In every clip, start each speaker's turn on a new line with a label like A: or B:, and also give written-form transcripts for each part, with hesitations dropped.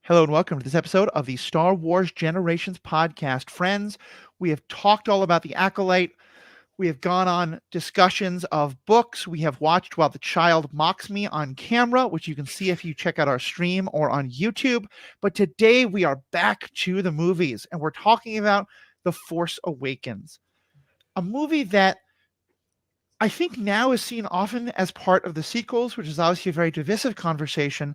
A: Hello and welcome to this episode of the Star Wars Generations podcast. Friends, we have talked all about the Acolyte. We have gone on discussions of books. We have watched While the Child Mocks Me on camera, which you can see if you check out our stream or on YouTube. But today we are back to the movies and we're talking about The Force Awakens, a movie that I think now is seen often as part of the sequels, which is obviously a very divisive conversation.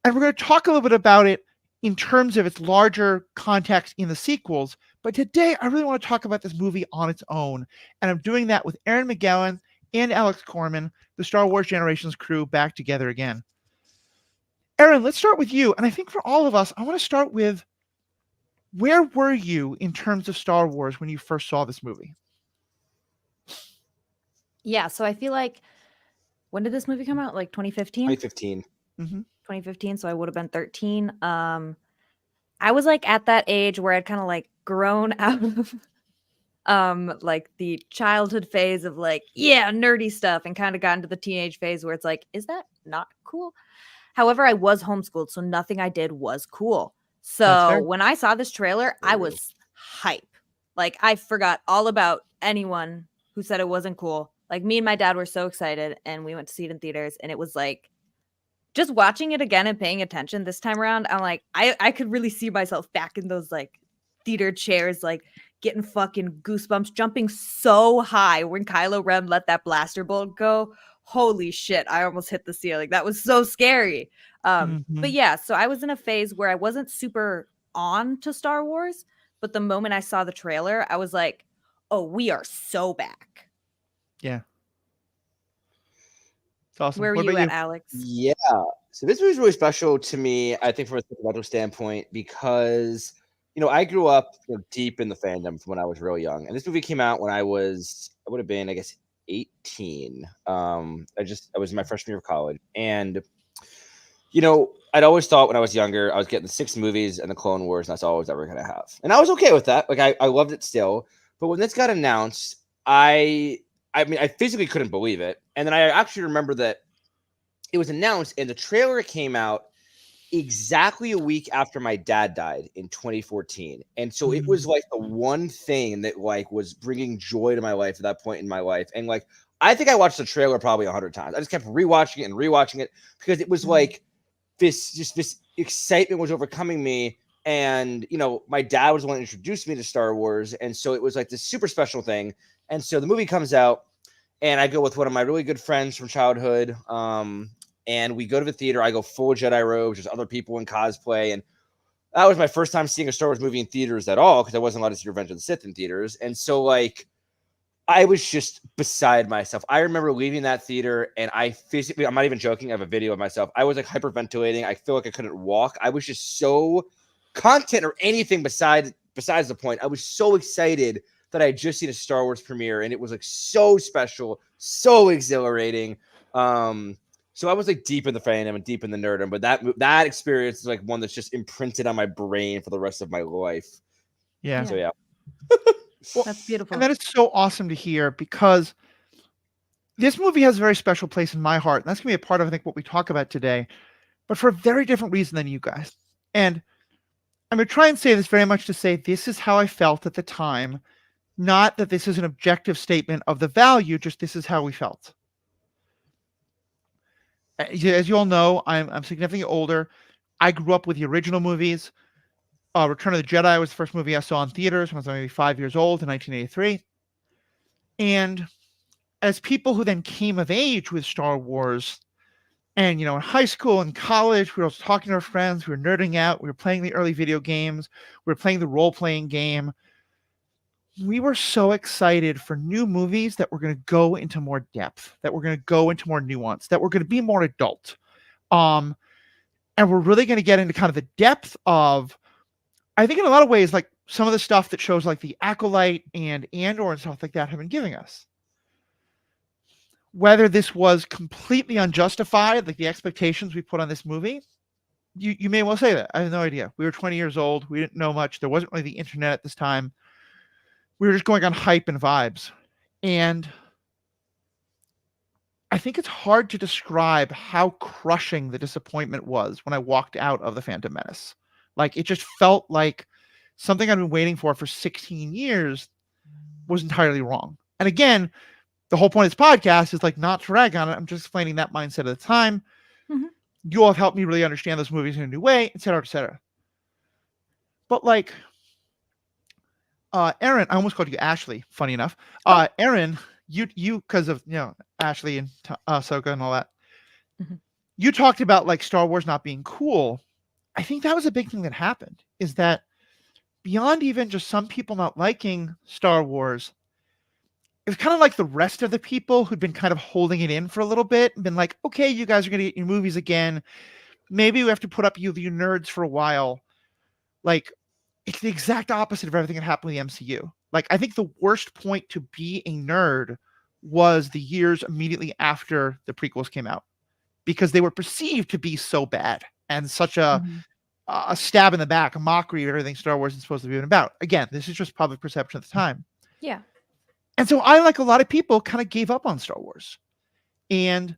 A: And we're going to talk a little bit about it in terms of its larger context in the sequels. But today, I really want to talk about this movie on its own. And I'm doing that with Erin McGowan and Alex Korman, the Star Wars Generations crew, back together again. Erin, let's start with you. And I think for all of us, I want to start with, where were you in terms of Star Wars when you first saw this movie?
B: Yeah, so I feel like, when did this movie come out? Like 2015?
C: 2015.
A: Mm-hmm.
B: 2015, so I would have been 13. I was like at that age where I'd kind of like grown out of like the childhood phase of like, yeah, nerdy stuff, and kind of got into the teenage phase where it's like, is that not cool? However, I was homeschooled, so nothing I did was cool. So when I saw this trailer, I was hype. Like, I forgot all about anyone who said it wasn't cool. Like, me and my dad were so excited, and we went to see it in theaters, and it was like, just watching it again and paying attention this time around, I'm like, I could really see myself back in those like theater chairs, like getting fucking goosebumps, jumping so high when Kylo Ren let that blaster bolt go. Holy shit, I almost hit the ceiling. That was so scary. But yeah, so I was in a phase where I wasn't super on to Star Wars, but the moment I saw the trailer, I was like, oh, we are so back.
A: Yeah. Awesome.
B: Where were you at, Alex?
C: Yeah. So this movie is really special to me, I think, from a psychological standpoint, because, I grew up deep in the fandom from when I was real young. And this movie came out when I would have been, I guess, 18. I was in my freshman year of college. And, I'd always thought when I was younger, I was getting the 6 movies and the Clone Wars, and that's all I was ever going to have. And I was okay with that. Like, I loved it still. But when this got announced, I physically couldn't believe it. And then I actually remember that it was announced and the trailer came out exactly a week after my dad died in 2014. And so it was like the one thing that like was bringing joy to my life at that point in my life. And like, I think I watched the trailer probably 100 times. I just kept rewatching it and rewatching it because it was like this excitement was overcoming me. And, my dad was the one that introduced me to Star Wars. And so it was like this super special thing. And so the movie comes out and I go with one of my really good friends from childhood. And we go to the theater. I go full Jedi robes. There's other people in cosplay. And that was my first time seeing a Star Wars movie in theaters at all because I wasn't allowed to see Revenge of the Sith in theaters. And so, like, I was just beside myself. I remember leaving that theater and I'm not even joking, I have a video of myself. I was like hyperventilating. I feel like I couldn't walk. I was just so content or anything besides the point. I was so excited that I had just seen a Star Wars premiere and it was like so special, so exhilarating. So I was like deep in the fandom and deep in the nerdom, but that experience is like one that's just imprinted on my brain for the rest of my life.
A: Yeah.
C: So yeah.
B: Well, that's beautiful.
A: And that is so awesome to hear because this movie has a very special place in my heart. And that's going to be a part of, I think, what we talk about today, but for a very different reason than you guys. And I'm going to try and say this very much to say this is how I felt at the time. Not that this is an objective statement of the value, just this is how we felt. As you all know, I'm significantly older. I grew up with the original movies. Return of the Jedi was the first movie I saw in theaters when I was maybe 5 years old in 1983. And as people who then came of age with Star Wars, and, in high school and college, we were talking to our friends, we were nerding out, we were playing the early video games, we were playing the role-playing game. We were so excited for new movies that were going to go into more depth, that were going to go into more nuance, that were going to be more adult. And we're really going to get into kind of the depth of, I think in a lot of ways, like some of the stuff that shows like the Acolyte and Andor and stuff like that have been giving us. Whether this was completely unjustified, like the expectations we put on this movie, you may well say that. I have no idea. We were 20 years old. We didn't know much. There wasn't really the internet at this time. We were just going on hype and vibes. And I think it's hard to describe how crushing the disappointment was when I walked out of The Phantom Menace. Like, it just felt like something I'd been waiting for 16 years was entirely wrong. And again, the whole point of this podcast is like not to rag on it. I'm just explaining that mindset at the time.
B: Mhm.
A: You all have helped me really understand those movies in a new way, et cetera, et cetera. But like, Erin, I almost called you Ashley, funny enough. Erin, you because of Ashley and Ahsoka and all that.
B: Mhm.
A: You talked about like Star Wars not being cool. I think that was a big thing that happened, is that beyond even just some people not liking Star Wars, it was kind of like the rest of the people who'd been kind of holding it in for a little bit and been like, okay, you guys are going to get your movies again. Maybe we have to put up you nerds for a while. Like, it's the exact opposite of everything that happened in the MCU. Like, I think the worst point to be a nerd was the years immediately after the prequels came out, because they were perceived to be so bad and such a stab in the back, a mockery of everything Star Wars is supposed to be about. Again, this is just public perception at the time.
B: Yeah.
A: And so I, like a lot of people, kind of gave up on Star Wars. And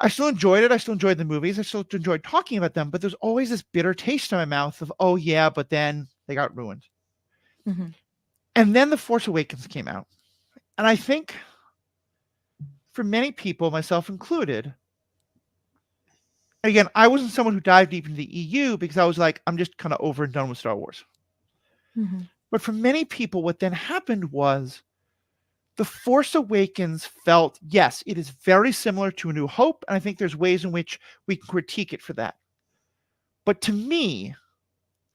A: I still enjoyed it. I still enjoyed the movies. I still enjoyed talking about them. But there's always this bitter taste in my mouth of, oh, yeah, but then they got ruined.
B: Mm-hmm.
A: And then The Force Awakens came out. And I think for many people, myself included, again, I wasn't someone who dived deep into the EU because I was like, I'm just kind of over and done with Star Wars.
B: Mm-hmm.
A: But for many people, what then happened was The Force Awakens felt, yes, it is very similar to A New Hope, and I think there's ways in which we can critique it for that. But to me,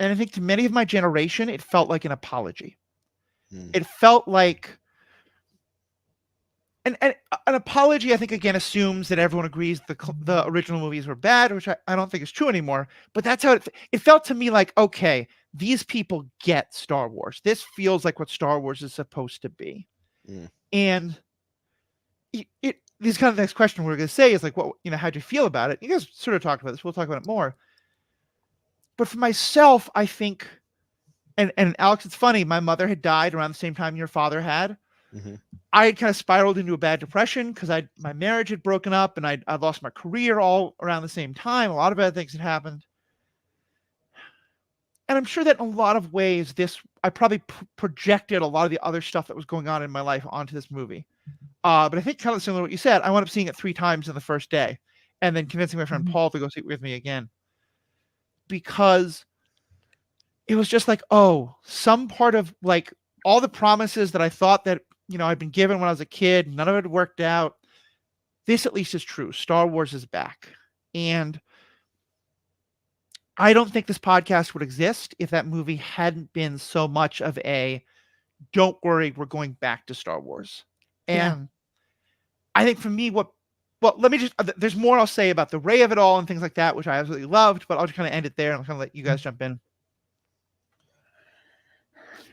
A: and I think to many of my generation, it felt like an apology. It felt like an apology, I think, again, assumes that everyone agrees the original movies were bad, which I don't think is true anymore. But that's how it felt to me, like, okay, these people get Star Wars. This feels like what Star Wars is supposed to be. And this kind of next question we're going to say is like, what, how'd you feel about it? You guys sort of talked about this. We'll talk about it more. But for myself, I think, and Alex, it's funny, my mother had died around the same time your father had.
C: Mm-hmm.
A: I had kind of spiraled into a bad depression because my marriage had broken up and I lost my career all around the same time. A lot of bad things had happened. And I'm sure that in a lot of ways, I probably projected a lot of the other stuff that was going on in my life onto this movie. But I think kind of similar to what you said, I wound up seeing it 3 times in the first day and then convincing my friend Paul to go see it with me again. Because it was just like, oh, some part of like all the promises that I thought that, I'd been given when I was a kid, none of it worked out. This at least is true. Star Wars is back. And I don't think this podcast would exist if that movie hadn't been so much of a, don't worry, we're going back to Star Wars. And I think for me, let me just, there's more I'll say about the Rey of it all and things like that, which I absolutely loved, but I'll just kind of end it there and I'll kind of let you guys jump in.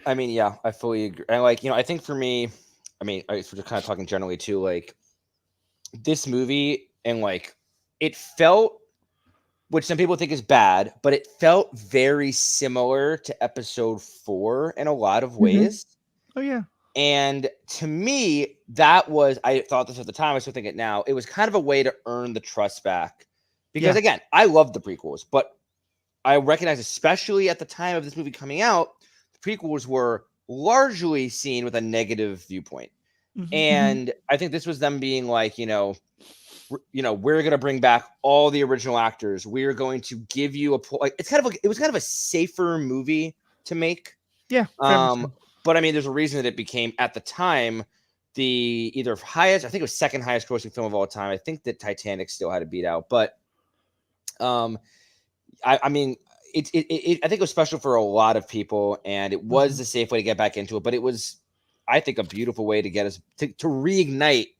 C: I mean, yeah, I fully agree. And like, I think for me, we're just kind of talking generally too, like this movie and like it felt, which some people think is bad, but it felt very similar to episode 4 in a lot of ways.
A: Oh yeah.
C: And to me, I thought this at the time, I still think it now, it was kind of a way to earn the trust back. Because again, I loved the prequels, but I recognize, especially at the time of this movie coming out, the prequels were largely seen with a negative viewpoint. And I think this was them being like, we're going to bring back all the original actors. We're going to give you it was kind of a safer movie to make.
A: Yeah.
C: But I mean, there's a reason that it became at the time the either highest, I think it was second highest grossing film of all time. I think that Titanic still had to beat out, but I mean, I think it was special for a lot of people, and it was the safe way to get back into it. But it was, I think, a beautiful way to get us to reignite,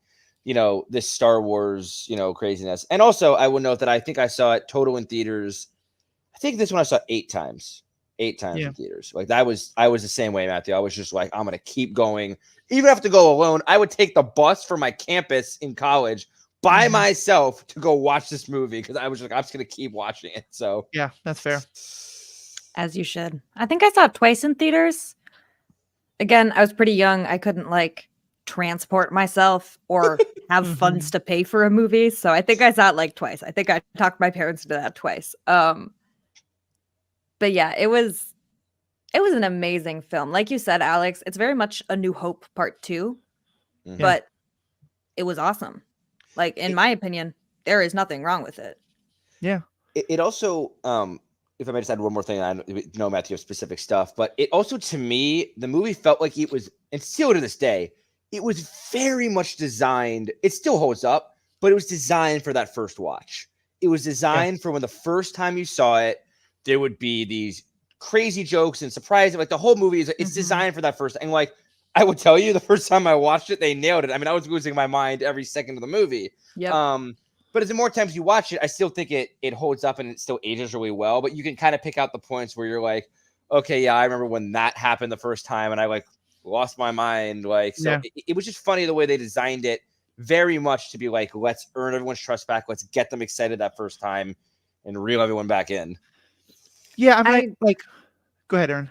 C: this Star Wars, craziness. And also, I will note that I think I saw it total in theaters. I think this one I saw 8 times. 8 times in theaters. Like I was the same way, Matthew. I was just like, I'm gonna keep going, even if I have to go alone. I would take the bus from my campus in college by myself to go watch this movie because I was like, I'm just gonna keep watching it. So
A: yeah, that's fair.
B: As you should. I think I saw it twice in theaters. Again, I was pretty young. I couldn't transport myself or have funds to pay for a movie. So I think I saw it like twice. I think I talked my parents into that twice. But yeah, it was an amazing film. Like you said, Alex, it's very much A New Hope Part 2, but it was awesome. Like, in my opinion, there is nothing wrong with it.
A: Yeah.
C: It also, if I may just add one more thing, I know, Matthew, you have specific stuff, but it also, to me, the movie felt like it was, and still to this day, it was very much designed. It still holds up, but it was designed for that first watch. It was designed for when the first time you saw it, there would be these crazy jokes and surprises. Like, the whole movie is, it's designed for that first. And like, I would tell you, the first time I watched it, they nailed it. I mean, I was losing my mind every second of the movie.
B: Yep.
C: But as the more times you watch it, I still think it holds up and it still ages really well. But you can kind of pick out the points where you're like, okay, yeah, I remember when that happened the first time, and I like lost my mind. Like, so it was just funny the way they designed it, very much to be like, let's earn everyone's trust back, let's get them excited that first time, and reel everyone back in.
A: Yeah, I mean, like, go ahead, Erin.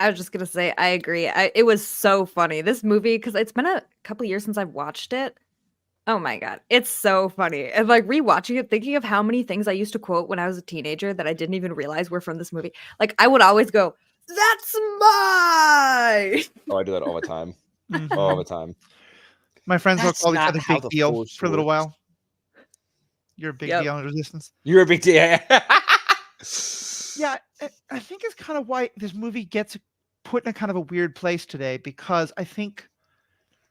B: I was just gonna say, I agree. It was so funny, this movie, because it's been a couple years since I've watched it. Oh my god, it's so funny. And like rewatching it, thinking of how many things I used to quote when I was a teenager that I didn't even realize were from this movie. Like, I would always go, "That's mine."
C: Oh, I do that all the time. All the time.
A: My friends will call each other
C: how
A: Big
C: the
A: Deal
C: Force
A: for a little
C: works.
A: while. You're a big deal in Resistance.
C: You're a big deal.
A: Yeah, I think it's kind of why this movie gets put in a kind of a weird place today, because I think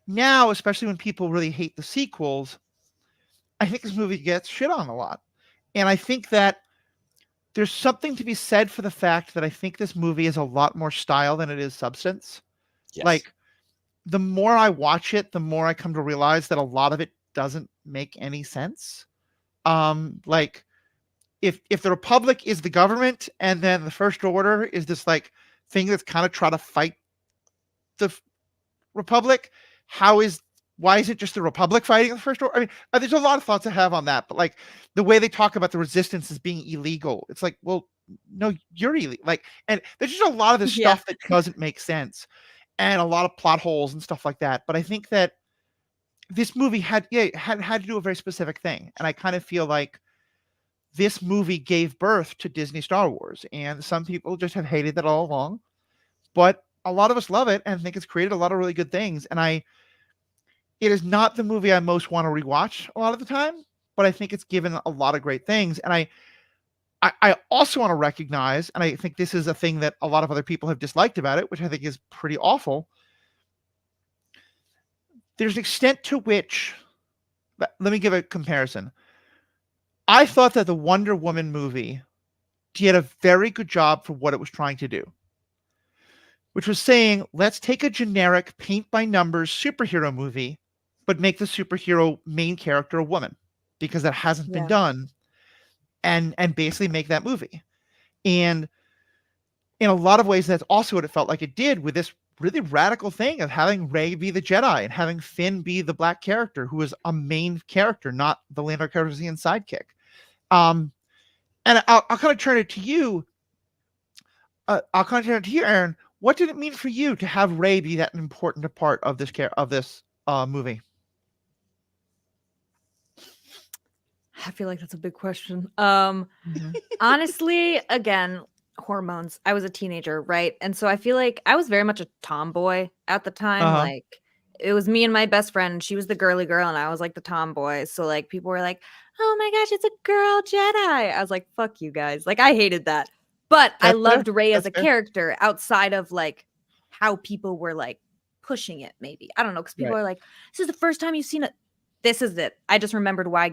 A: now, especially when people really hate the sequels, I think this movie gets shit on a lot. And I think that there's something to be said for the fact that I think this movie is a lot more style than it is substance.
C: Yes.
A: Like, the more I watch it, the more I come to realize that a lot of it doesn't make any sense. Like, if the Republic is the government, and then the First Order is this like thing that's kind of trying to fight the Republic, why is it just the Republic fighting the First Order? I mean, there's a lot of thoughts I have on that, but like the way they talk about the Resistance as being illegal, it's like, well, no, you're illegal. Like, and there's just a lot of this stuff that doesn't make sense, and a lot of plot holes and stuff like that. But I think that this movie had to do a very specific thing, and I kind of feel like this movie gave birth to Disney Star Wars, and some people just have hated that all along, but a lot of us love it and think it's created a lot of really good things. And it is not the movie I most want to rewatch a lot of the time, but I think it's given a lot of great things. And I also want to recognize, and I think this is a thing that a lot of other people have disliked about it, which I think is pretty awful. There's an extent to which, let me give a comparison. I thought that the Wonder Woman movie did a very good job for what it was trying to do, which was saying, let's take a generic paint-by-numbers superhero movie, but make the superhero main character a woman, because that hasn't been done, and basically make that movie. And in a lot of ways, that's also what it felt like it did with this really radical thing of having Rey be the Jedi and having Finn be the black character who is a main character, not the Lando Calrissian sidekick. And I'll kind of turn it to you. Aaron. What did it mean for you to have Rey be that important part of this movie?
B: I feel like that's a big question. Honestly, again, hormones. I was a teenager, right? And so I feel like I was very much a tomboy at the time. Like, it was me and my best friend. She was the girly girl, and I was like the tomboy. So like people were like, "Oh my gosh, it's a girl Jedi." I was like, "Fuck you guys!" Like, I hated that. But I loved Rey as a character outside of like how people were like pushing it. Maybe I don't know, because people are like, "This is the first time you've seen it." This is it. I just remembered why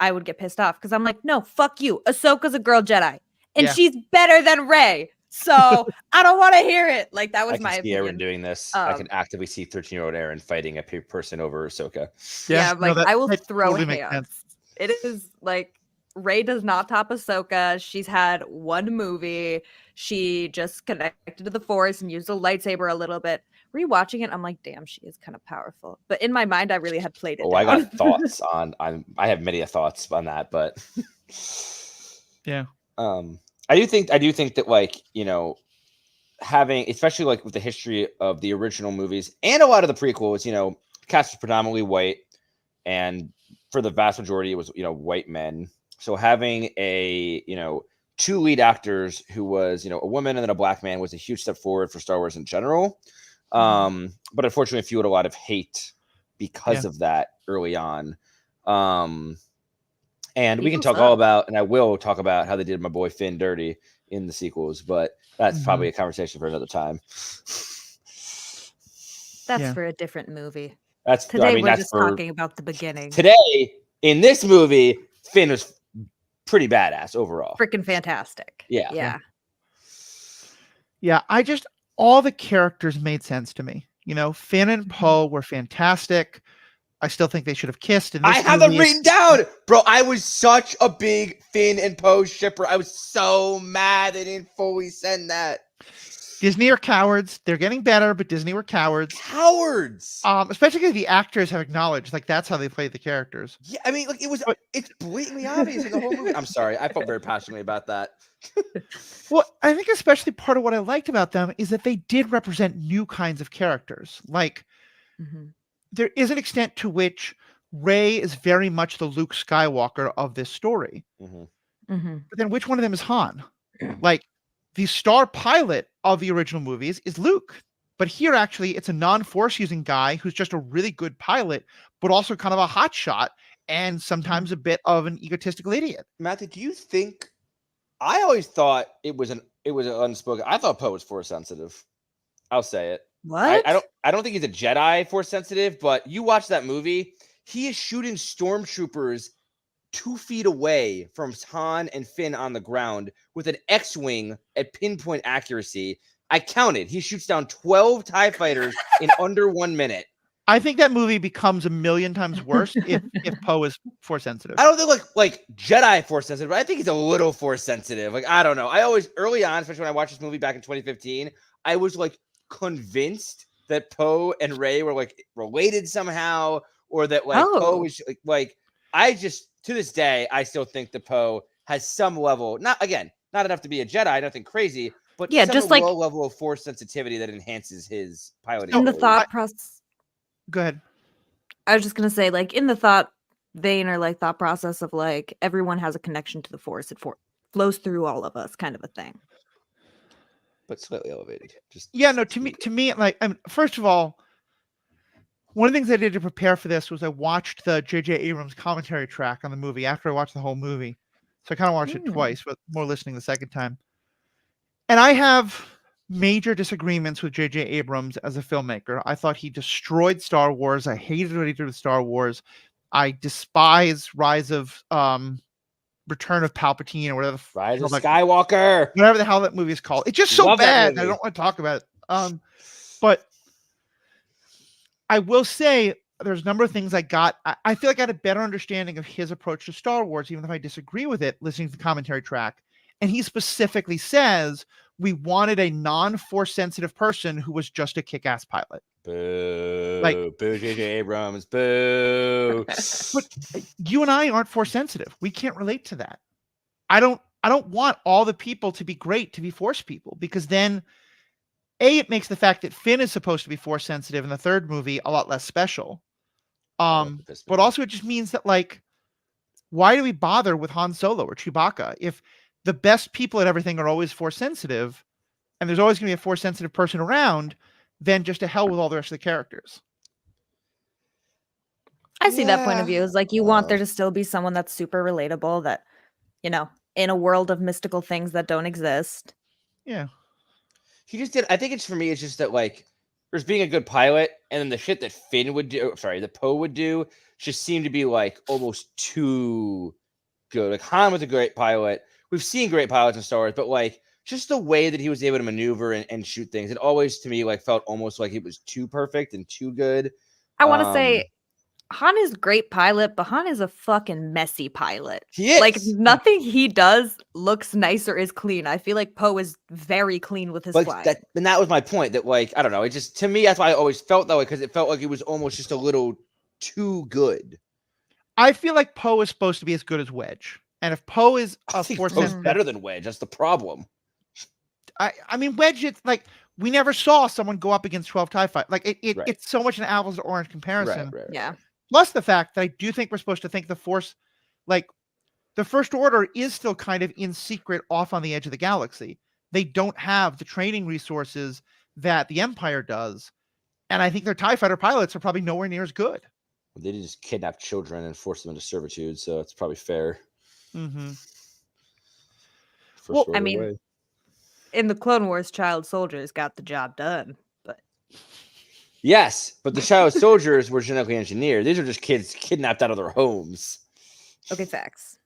B: I would get pissed off, because I'm like, no, fuck you. Ahsoka's a girl Jedi, and she's better than Rey. So I don't want to hear it. Like, that was my opinion.
C: Aaron doing this. I can actively see 13-year-old Aaron fighting a person over Ahsoka.
B: Yeah, like, I will throw hands. It is like, Rey does not top Ahsoka. She's had one movie. She just connected to the Force and used a lightsaber a little bit. Rewatching it, I'm like, damn, she is kind of powerful. But in my mind, I really had played it down.
C: I got thoughts on. I have many thoughts on that, but
A: yeah.
C: I do think that, like, you know, having, especially like with the history of the original movies and a lot of the prequels, cast was predominantly white, and for the vast majority, it was white men. So having a two lead actors who was a woman and then a black man was a huge step forward for Star Wars in general. But unfortunately, fueled a lot of hate because of that early on. And we can talk all about, and I will talk about how they did my boy Finn dirty in the sequels, but that's probably a conversation for another time.
B: That's for a different movie. Today we're just talking about the beginning.
C: Today, in this movie, Finn was pretty badass overall.
B: Freaking fantastic.
C: Yeah.
A: All the characters made sense to me. Finn and Poe were fantastic. I still think they should have kissed.
C: I have them written down. Bro, I was such a big Finn and Poe shipper. I was so mad they didn't fully send that.
A: Disney are cowards. They're getting better, but Disney were cowards. Especially because the actors have acknowledged, that's how they played the characters.
C: Yeah, I mean, it's blatantly obvious in the whole movie. I'm sorry. I felt very passionately about that.
A: Well, I think especially part of what I liked about them is that they did represent new kinds of characters. There is an extent to which Rey is very much the Luke Skywalker of this story. But then which one of them is Han? The star pilot of the original movies is Luke. But here, actually, it's a non-force using guy who's just a really good pilot, but also kind of a hotshot and sometimes a bit of an egotistical idiot.
C: Matthew, do you think... I always thought it was an unspoken... I thought Poe was force sensitive. I'll say it.
B: What?
C: I don't think he's a Jedi force sensitive, but you watch that movie, he is shooting stormtroopers 2 feet away from Han and Finn on the ground with an X-wing at pinpoint accuracy. I counted. He shoots down 12 TIE fighters in under 1 minute.
A: I think that movie becomes a million times worse if Poe is force sensitive.
C: I don't think like Jedi force sensitive, but I think he's a little force sensitive. I don't know. I always, early on, especially when I watched this movie back in 2015, I was convinced that Poe and Rey were related somehow, or that Poe was I just, to this day, I still think that Poe has some level, not enough to be a Jedi, nothing crazy, but some low level of force sensitivity that enhances his piloting.
B: In the thought process.
A: Go ahead.
B: I was just gonna say, in the thought vein or thought process of everyone has a connection to the force. It flows through all of us, kind of a thing.
C: But slightly elevated.
A: To me, first of all, one of the things I did to prepare for this was I watched the J.J. Abrams commentary track on the movie after I watched the whole movie. So I kind of watched it twice, but more listening the second time. And I have major disagreements with J.J. Abrams as a filmmaker. I thought he destroyed Star Wars. I hated what he did with Star Wars. I despise Return of Palpatine or whatever.
C: Rise of Skywalker.
A: Whatever the hell that movie is called. It's just so bad. I don't want to talk about it. But I will say there's a number of things I got. I feel like I had a better understanding of his approach to Star Wars, even if I disagree with it, listening to the commentary track. And he specifically says we wanted a non-force sensitive person who was just a kick-ass pilot.
C: Boo. Boo, J.J. Abrams. Boo.
A: But you and I aren't force sensitive. We can't relate to that. I don't want all the people to be great, to be force people, because then it makes the fact that Finn is supposed to be force sensitive in the third movie a lot less special. But also it just means that why do we bother with Han Solo or Chewbacca if the best people at everything are always force sensitive and there's always going to be a force sensitive person around? Then just to hell with all the rest of the characters.
B: I see that point of view. Is you want there to still be someone that's super relatable that, in a world of mystical things that don't exist.
A: Yeah.
C: He just did. I think it's, for me, it's just that there's being a good pilot, and then the shit that that Poe would do just seemed to be almost too good. Han was a great pilot. We've seen great pilots in Star Wars, but just the way that he was able to maneuver and shoot things, it always, to me, felt almost like it was too perfect and too good.
B: I want to say Han is a great pilot, but Han is a fucking messy pilot.
C: He is.
B: Nothing he does looks nice or is clean. I feel like Poe is very clean with his flying.
C: And that was my point, that I don't know. It just, to me, that's why I always felt that way, because it felt like it was almost just a little too good.
A: I feel like Poe is supposed to be as good as Wedge. And if Poe is
C: better than Wedge, that's the problem.
A: I mean, Wedge, it's like we never saw someone go up against 12 TIE fighters. Like
C: Right.
A: it's so much an apples to orange comparison.
C: Right.
B: Yeah.
A: Plus the fact that I do think we're supposed to think the Force, like the First Order is still kind of in secret off on the edge of the galaxy. They don't have the training resources that the Empire does. And I think their TIE fighter pilots are probably nowhere near as good.
C: They did just kidnap children and force them into servitude, so it's probably fair.
A: Mm-hmm.
C: First
A: Well,
C: Order
B: I mean,
C: way.
B: in the Clone Wars, child soldiers got the job done. But
C: Yes, but the child soldiers were genetically engineered. These are just kids kidnapped out of their homes.
B: okay, facts.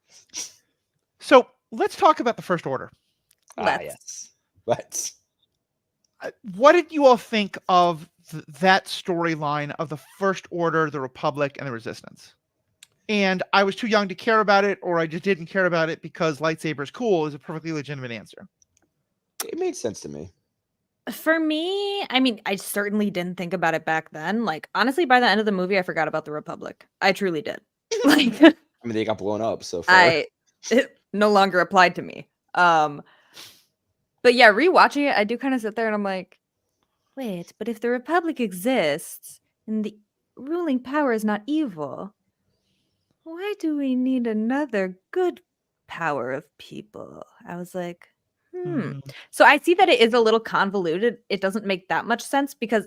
A: So let's talk about the First Order.
B: Let's.
C: Yes. But
A: What did you all think of that storyline of the First Order, the Republic, and the Resistance? And I was too young to care about it, or I just didn't care about it because lightsaber is cool is a perfectly legitimate answer.
C: it made sense to me.
B: For me, I mean, I certainly didn't think about it back then. Like, honestly, by the end of the movie, I forgot about the Republic. I truly did. Like,
C: I mean, they got blown up, so far.
B: it no longer applied to me. But yeah, rewatching it, I do kind of sit there and I'm like, wait, but if the Republic exists and the ruling power is not evil, why do we need another good power of people? I was like, So I see that it is a little convoluted. It doesn't make that much sense because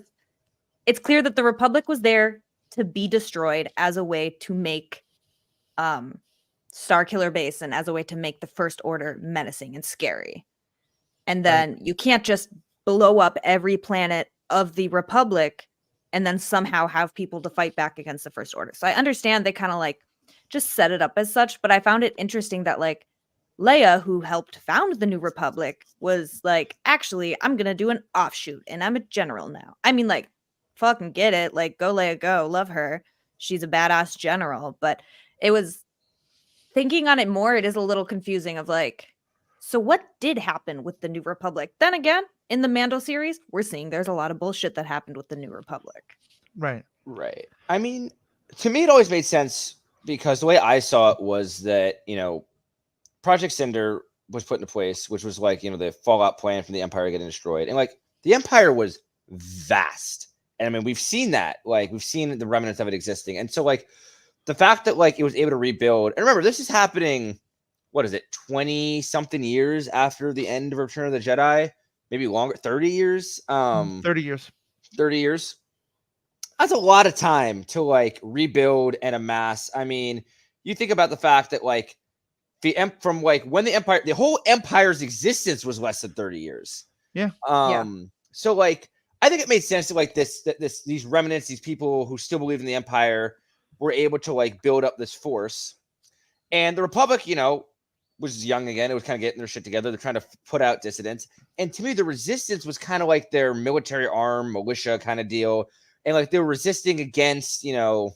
B: it's clear that the Republic was there to be destroyed as a way to make Starkiller Base and as a way to make the First Order menacing and scary. And then you can't just blow up every planet of the Republic and then somehow have people to fight back against the First Order. So I understand they kind of like just set it up as such, but I found it interesting that like Leia, who helped found the New Republic, was like, actually, I'm going to do an offshoot and I'm a general now. I mean, like, fucking get it. Like, go Leia, go. Love her. She's a badass general. But it was thinking on it more, it is a little confusing of like, so what did happen with the New Republic? Then again, in the Mando series, we're seeing there's a lot of bullshit that happened with the New Republic.
A: Right.
C: Right. I mean, to me, it always made sense because the way I saw it was that, Project Cinder was put into place, which was like, the fallout plan from the Empire getting destroyed. And like the Empire was vast. And I mean, we've seen that. Like, we've seen the remnants of it existing. And so, like, the fact that, like, it was able to rebuild. And remember, this is happening, 20-something years after the end of Return of the Jedi? Maybe longer, 30 years?
A: 30 years.
C: 30 years. That's a lot of time to, like, rebuild and amass. I mean, you think about the fact that, like, from like when the whole Empire's existence was less than 30 years.
A: Yeah.
C: So like, I think it made sense to like these remnants, these people who still believe in the Empire were able to like build up this force. And the Republic, was young again. It was kind of getting their shit together. They're trying to put out dissidents. And to me, the Resistance was kind of like their military arm, militia kind of deal. And like they were resisting against, the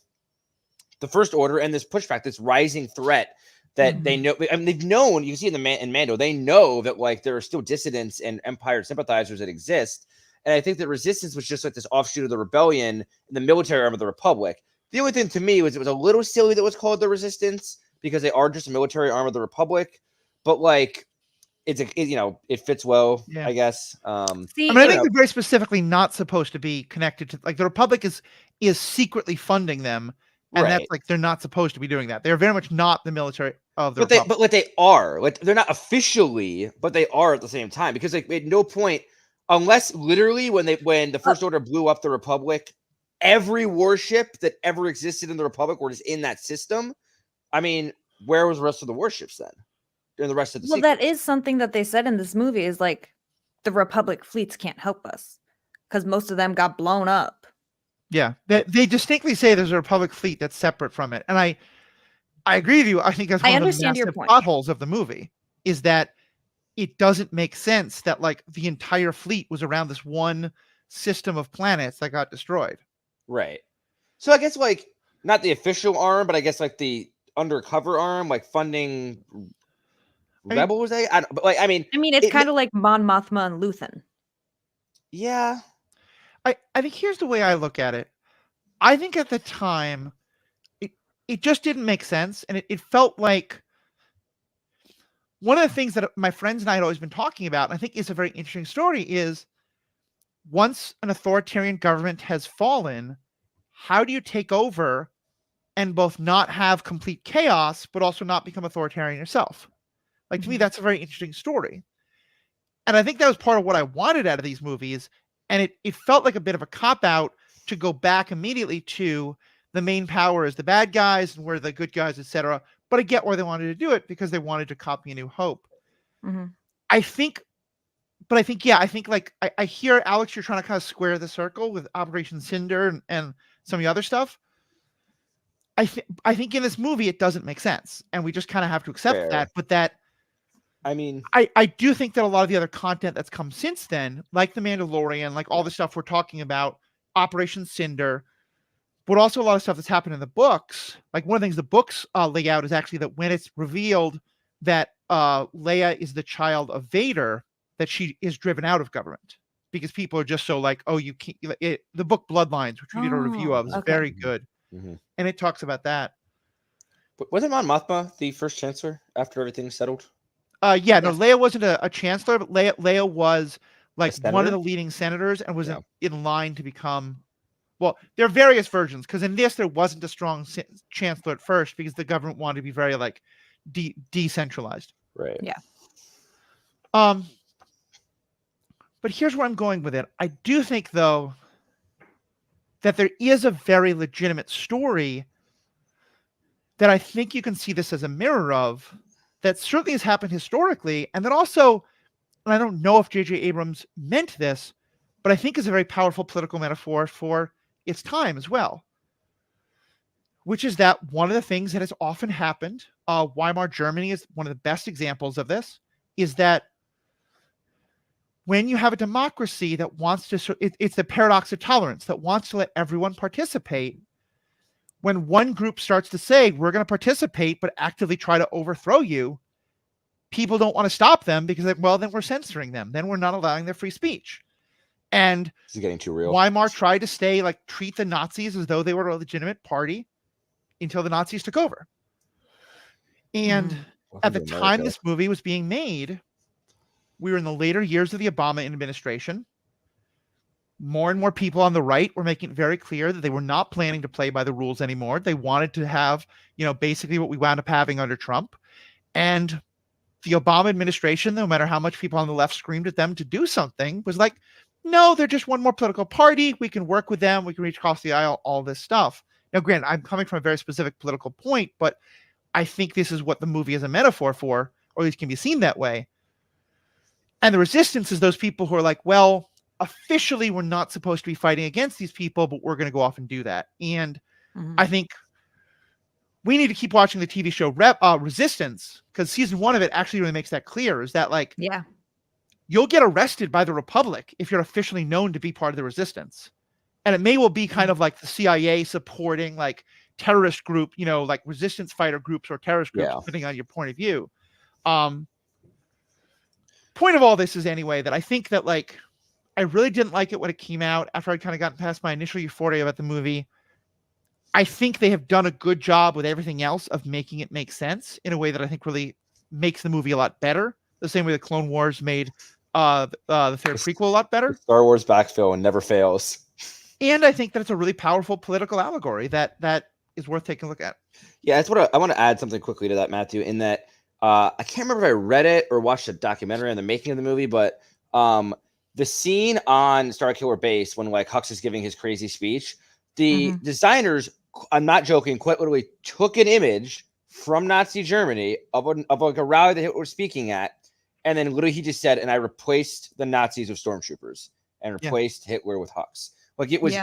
C: First Order and this pushback, this rising threat that they know. I mean, they've known, you can see in Mando, they know that like there are still dissidents and Empire sympathizers that exist. And I think that Resistance was just like this offshoot of the rebellion in the military arm of the Republic. The only thing to me was it was a little silly that it was called the Resistance because they are just a military arm of the Republic. But like, it fits well,
A: Yeah.
C: I guess.
B: See,
A: I mean, I think they're very specifically not supposed to be connected to, like, the Republic is secretly funding them. And that's like, they're not supposed to be doing that. They're very much not the military of the Republic.
C: But like they are. Like they're not officially, but they are at the same time. Because like at no point, unless literally when the First Order blew up the Republic, every warship that ever existed in the Republic were just in that system. I mean, where was the rest of the warships then? And the rest of the
B: Well, that is something that they said in this movie is like the Republic fleets can't help us because most of them got blown up.
A: Yeah, they distinctly say there's a Republic fleet that's separate from it, and I agree with you. I think that's one of the massive plot holes of the movie is that it doesn't make sense that like the entire fleet was around this one system of planets that got destroyed.
C: Right. So I guess like not the official arm, but I guess like the undercover arm, like funding rebels. I mean,
B: it's kind of like Mon Mothma and Luthen.
C: Yeah.
A: I think here's the way I look at it. I think at the time, it just didn't make sense. And it felt like one of the things that my friends and I had always been talking about, and I think is a very interesting story, is once an authoritarian government has fallen, how do you take over and both not have complete chaos, but also not become authoritarian yourself? Like, to me, that's a very interesting story. And I think that was part of what I wanted out of these movies. And it felt like a bit of a cop-out to go back immediately to the main power is the bad guys and we're the good guys, etc. But I get where they wanted to do it because they wanted to copy A New Hope.
B: Mm-hmm.
A: I think like I hear, Alex, you're trying to kind of square the circle with Operation Cinder and some of the other stuff. I think in this movie it doesn't make sense, and we just kind of have to accept that. But
C: I mean,
A: I do think that a lot of the other content that's come since then, like The Mandalorian, like all the stuff we're talking about, Operation Cinder, but also a lot of stuff that's happened in the books. Like one of the things the books lay out is actually that when it's revealed that Leia is the child of Vader, that she is driven out of government because people are just so like, oh, you can't. The book Bloodlines, which we did a review of, is very good, and it talks about that.
C: But wasn't Mon Mothma the first chancellor after everything settled?
A: No, Leia wasn't a chancellor, but Leia was like one of the leading senators and was in line to become. Well, there are various versions because in this there wasn't a strong chancellor at first because the government wanted to be very like decentralized.
C: Right.
B: Yeah.
A: But here's where I'm going with it. I do think, though, that there is a very legitimate story that I think you can see this as a mirror of, that certainly has happened historically, and that also, and I don't know if J.J. Abrams meant this, but I think is a very powerful political metaphor for its time as well, which is that one of the things that has often happened, Weimar Germany is one of the best examples of this, is that when you have a democracy that wants to, it's the paradox of tolerance, that wants to let everyone participate. When one group starts to say, we're going to participate, but actively try to overthrow you, people don't want to stop them because, well, then we're censoring them. Then we're not allowing their free speech. And
C: this is getting too real.
A: Weimar tried to treat the Nazis as though they were a legitimate party until the Nazis took over. And at the time this movie was being made, we were in the later years of the Obama administration. More and more people on the right were making it very clear that they were not planning to play by the rules anymore. They wanted to have, basically what we wound up having under Trump. And the Obama administration, no matter how much people on the left screamed at them to do something, was like, no, they're just one more political party. We can work with them. We can reach across the aisle, all this stuff. Now, granted, I'm coming from a very specific political point, but I think this is what the movie is a metaphor for, or at least can be seen that way. And the resistance is those people who are like, well, officially we're not supposed to be fighting against these people, but we're going to go off and do that. And I think we need to keep watching the TV show Resistance, because season 1 of it actually really makes that clear, is that you'll get arrested by the Republic if you're officially known to be part of the resistance. And it may well be kind of like the CIA supporting like terrorist group, like resistance fighter groups or terrorist groups, depending on your point of view. Point of all this is anyway, that I think that I really didn't like it when it came out after I'd kind of gotten past my initial euphoria about the movie. I think they have done a good job with everything else of making it make sense in a way that I think really makes the movie a lot better. The same way the Clone Wars made the third prequel a lot better.
C: Star Wars backfill and never fails.
A: And I think that it's a really powerful political allegory that is worth taking a look at.
C: Yeah, that's what I want to add something quickly to that, Matthew, in that I can't remember if I read it or watched a documentary on the making of the movie, but the scene on Starkiller Base when Hux is giving his crazy speech, the designers, I'm not joking, quite literally took an image from Nazi Germany of a rally that Hitler was speaking at, and then literally he just said, and I replaced the Nazis with stormtroopers and replaced Hitler with Hux. It was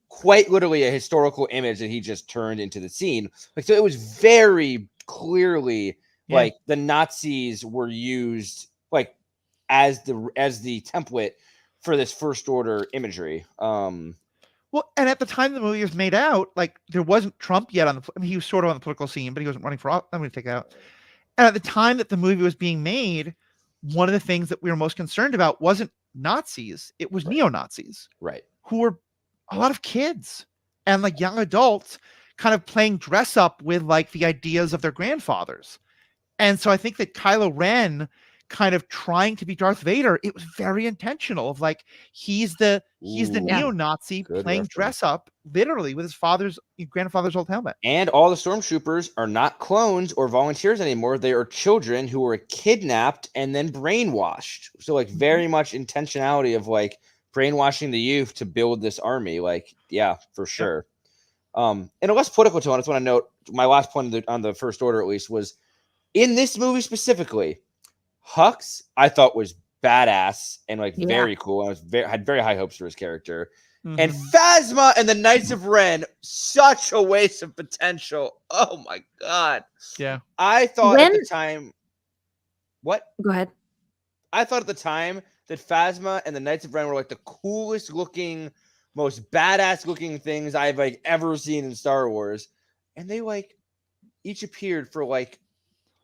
C: quite literally a historical image that he just turned into the scene. So it was very clearly the Nazis were used as the template for this first order imagery.
A: Well, and at the time the movie was made out, there wasn't Trump yet he was sort of on the political scene, but he wasn't running for office. I'm going to take it out. And at the time that the movie was being made, one of the things that we were most concerned about wasn't Nazis. It was neo-Nazis.
C: Right.
A: Who were a lot of kids and young adults kind of playing dress up with the ideas of their grandfathers. And so I think that Kylo Ren kind of trying to be Darth Vader, it was very intentional of like, he's the
C: Ooh,
A: neo-Nazi
C: good
A: playing
C: reference.
A: dress up literally with his grandfather's old helmet.
C: And all the stormtroopers are not clones or volunteers anymore. They are children who were kidnapped and then brainwashed. So like very much intentionality of like brainwashing the youth to build this army. Like, yeah, for sure. In a less political tone, I just want to note my last point on the First Order, at least, was in this movie specifically, Hux I thought was badass and like very cool. I was had very high hopes for his character. And Phasma and the Knights of Ren, such a waste of potential. Oh my god.
A: Yeah.
C: I thought at the time. What?
B: Go ahead.
C: I thought at the time that Phasma and the Knights of Ren were like the coolest looking, most badass looking things I've like ever seen in Star Wars. And they like each appeared for like,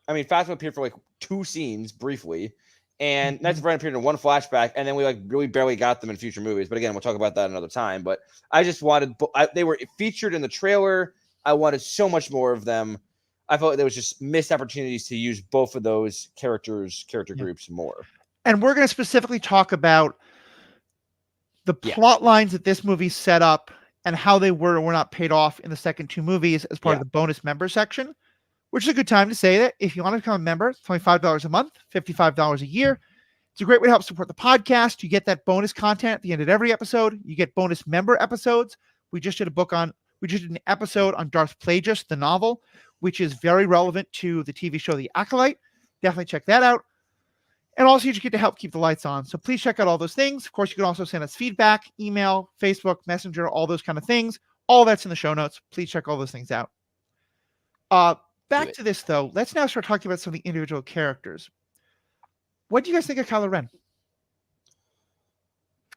C: I mean, Phasma appeared for like 2 scenes briefly. And Knights of Ren appeared in 1 flashback, and then we like really barely got them in future movies. But again, we'll talk about that another time. But I just wanted they were featured in the trailer. I wanted so much more of them. I felt like there was just missed opportunities to use both of those character groups more.
A: And we're going to specifically talk about the plot lines that this movie set up and how they were or were not paid off in the second 2 movies as part of the bonus member section. Which is a good time to say that if you want to become a member, it's only $5 a month, $55 a year. It's a great way to help support the podcast. You get that bonus content at the end of every episode. You get bonus member episodes. We just did an episode on Darth Plagueis, the novel, which is very relevant to the TV show The Acolyte. Definitely check that out. And also you just get to help keep the lights on. So please check out all those things. Of course, you can also send us feedback, email, Facebook, Messenger, all those kind of things. All that's in the show notes. Please check all those things out. Back to this, though. Let's now start talking about some of the individual characters. What do you guys think of Kylo Ren?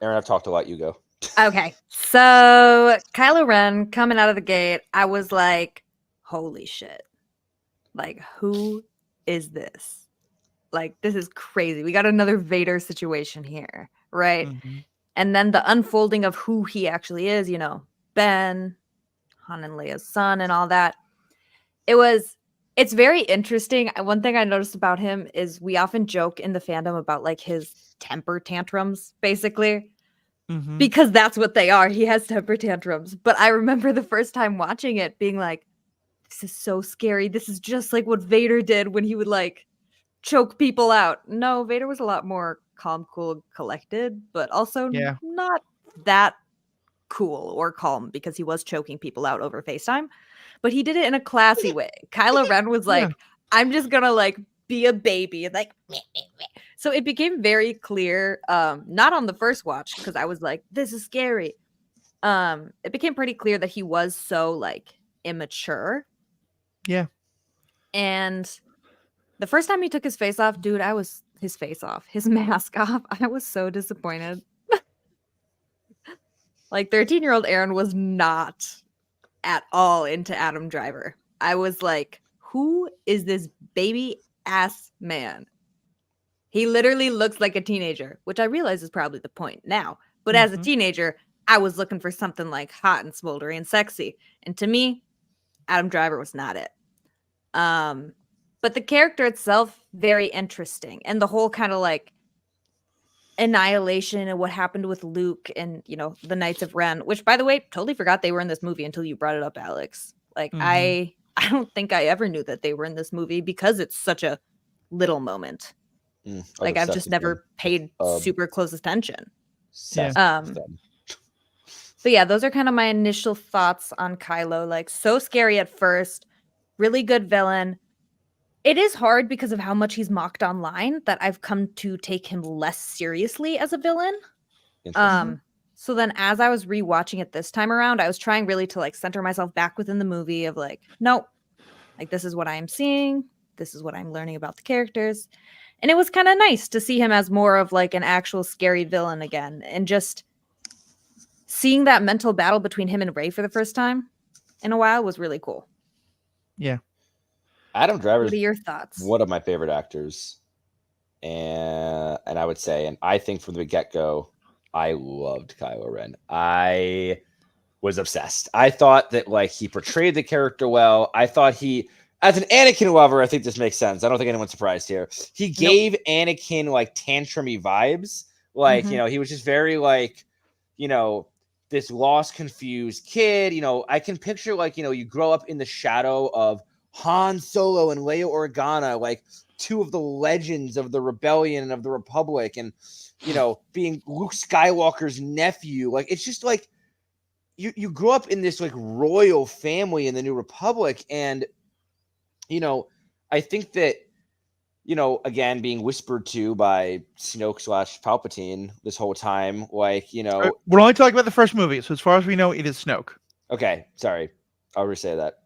C: Erin, I've talked a lot. You go.
B: Okay. So Kylo Ren coming out of the gate, I was like, holy shit. Like, who is this? Like, this is crazy. We got another Vader situation here, right? And then the unfolding of who he actually is, you know, Ben, Han and Leia's son and all that. It's very interesting. One thing I noticed about him is we often joke in the fandom about like his temper tantrums, basically, because that's what they are. He has temper tantrums. But I remember the first time watching it being like, this is so scary. This is just like what Vader did when he would like choke people out. No, Vader was a lot more calm, cool, collected, but also not that cool or calm because he was choking people out over FaceTime. But he did it in a classy way. Kylo Ren was like, I'm just gonna like be a baby and like meh, meh, meh. So it became very clear, not on the first watch, because I was like, this is scary. It became pretty clear that he was so like immature.
A: Yeah.
B: And the first time he took his face off, dude, his mask off. I was so disappointed. Like 13-year-old Erin was not at all into Adam Driver. I was like, who is this baby ass man? He literally looks like a teenager, which I realize is probably the point now. But as a teenager, I was looking for something like hot and smoldery and sexy. And to me, Adam Driver was not it. But the character itself, very interesting. And the whole kind of like annihilation and what happened with Luke and, you know, the Knights of Ren, which by the way, totally forgot they were in this movie until you brought it up, Alex. Like I don't think I ever knew that they were in this movie because it's such a little moment. Like I've just never paid super close attention. But yeah, those are kind of my initial thoughts on Kylo. Like so scary at first, really good villain. It is hard because of how much he's mocked online that I've come to take him less seriously as a villain. So then as I was rewatching it this time around, I was trying really to like center myself back within the movie of like, nope, like this is what I am seeing. This is what I'm learning about the characters. And it was kind of nice to see him as more of like an actual scary villain again. And just seeing that mental battle between him and Rey for the first time in a while was really cool.
A: Yeah.
C: Adam Driver.
B: What are your thoughts?
C: One of my favorite actors. And I would say, and I think from the get-go, I loved Kylo Ren. I was obsessed. I thought that like he portrayed the character well. I thought as an Anakin lover, I think this makes sense. I don't think anyone's surprised here. He gave Anakin like tantrumy vibes. Like, he was just very like, this lost, confused kid. I can picture like, you grow up in the shadow of Han Solo and Leia Organa, like two of the legends of the rebellion and of the Republic, and being Luke Skywalker's nephew. Like, it's just like you grew up in this like royal family in the New Republic, and I think that, again, being whispered to by Snoke / Palpatine this whole time, like,
A: We're only talking about the first movie, so as far as we know, it is Snoke.
C: Okay, sorry. I'll re-say that.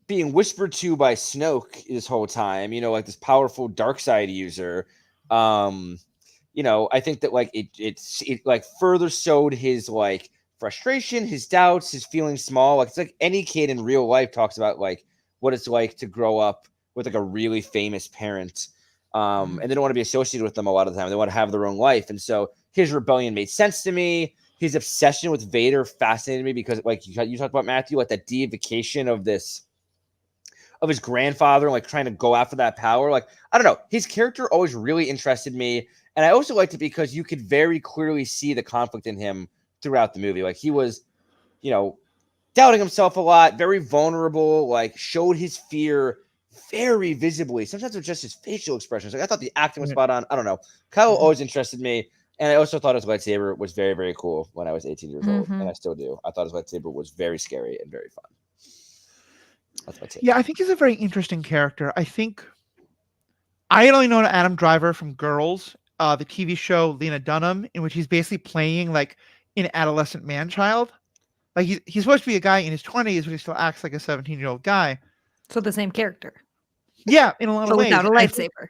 C: Being whispered to by Snoke this whole time, like this powerful dark side user, I think that like it like further showed his like frustration, his doubts, his feeling small. Like, it's like any kid in real life talks about like what it's like to grow up with like a really famous parent. And they don't want to be associated with them a lot of the time. They want to have their own life. And so his rebellion made sense to me. His obsession with Vader fascinated me because, like you talked about, Matthew, like that deification of his grandfather, like trying to go after that power. Like, I don't know. His character always really interested me. And I also liked it because you could very clearly see the conflict in him throughout the movie. Like, he was, doubting himself a lot, very vulnerable, like showed his fear very visibly. Sometimes it was just his facial expressions. Like, I thought the acting was spot on. I don't know. Kylo always interested me. And I also thought his lightsaber was very, very cool when I was 18 years old. And I still do. I thought his lightsaber was very scary and very fun. That's my take.
A: Yeah, I think he's a very interesting character. I think I only know Adam Driver from Girls, the TV show Lena Dunham, in which he's basically playing like an adolescent man-child. Like, he's supposed to be a guy in his 20s, but he still acts like a 17-year-old guy.
B: So the same character.
A: Yeah, in a lot of ways.
B: Without a lightsaber.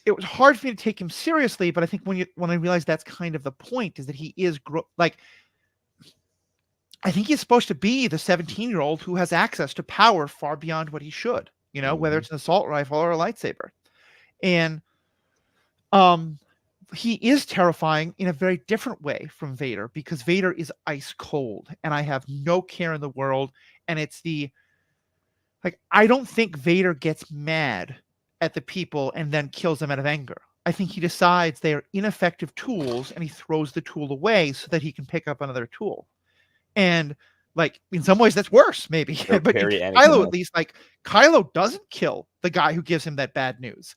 A: It was hard for me to take him seriously, but I think when I realized that's kind of the point, is that he is I think he's supposed to be the 17-year-old who has access to power far beyond what he should, whether it's an assault rifle or a lightsaber. And he is terrifying in a very different way from Vader, because Vader is ice cold and I have no care in the world. And it's I don't think Vader gets mad at the people and then kills them out of anger. I think he decides they are ineffective tools and he throws the tool away so that he can pick up another tool. And like, in some ways that's worse, maybe. But Kylo, at least, like, Kylo doesn't kill the guy who gives him that bad news.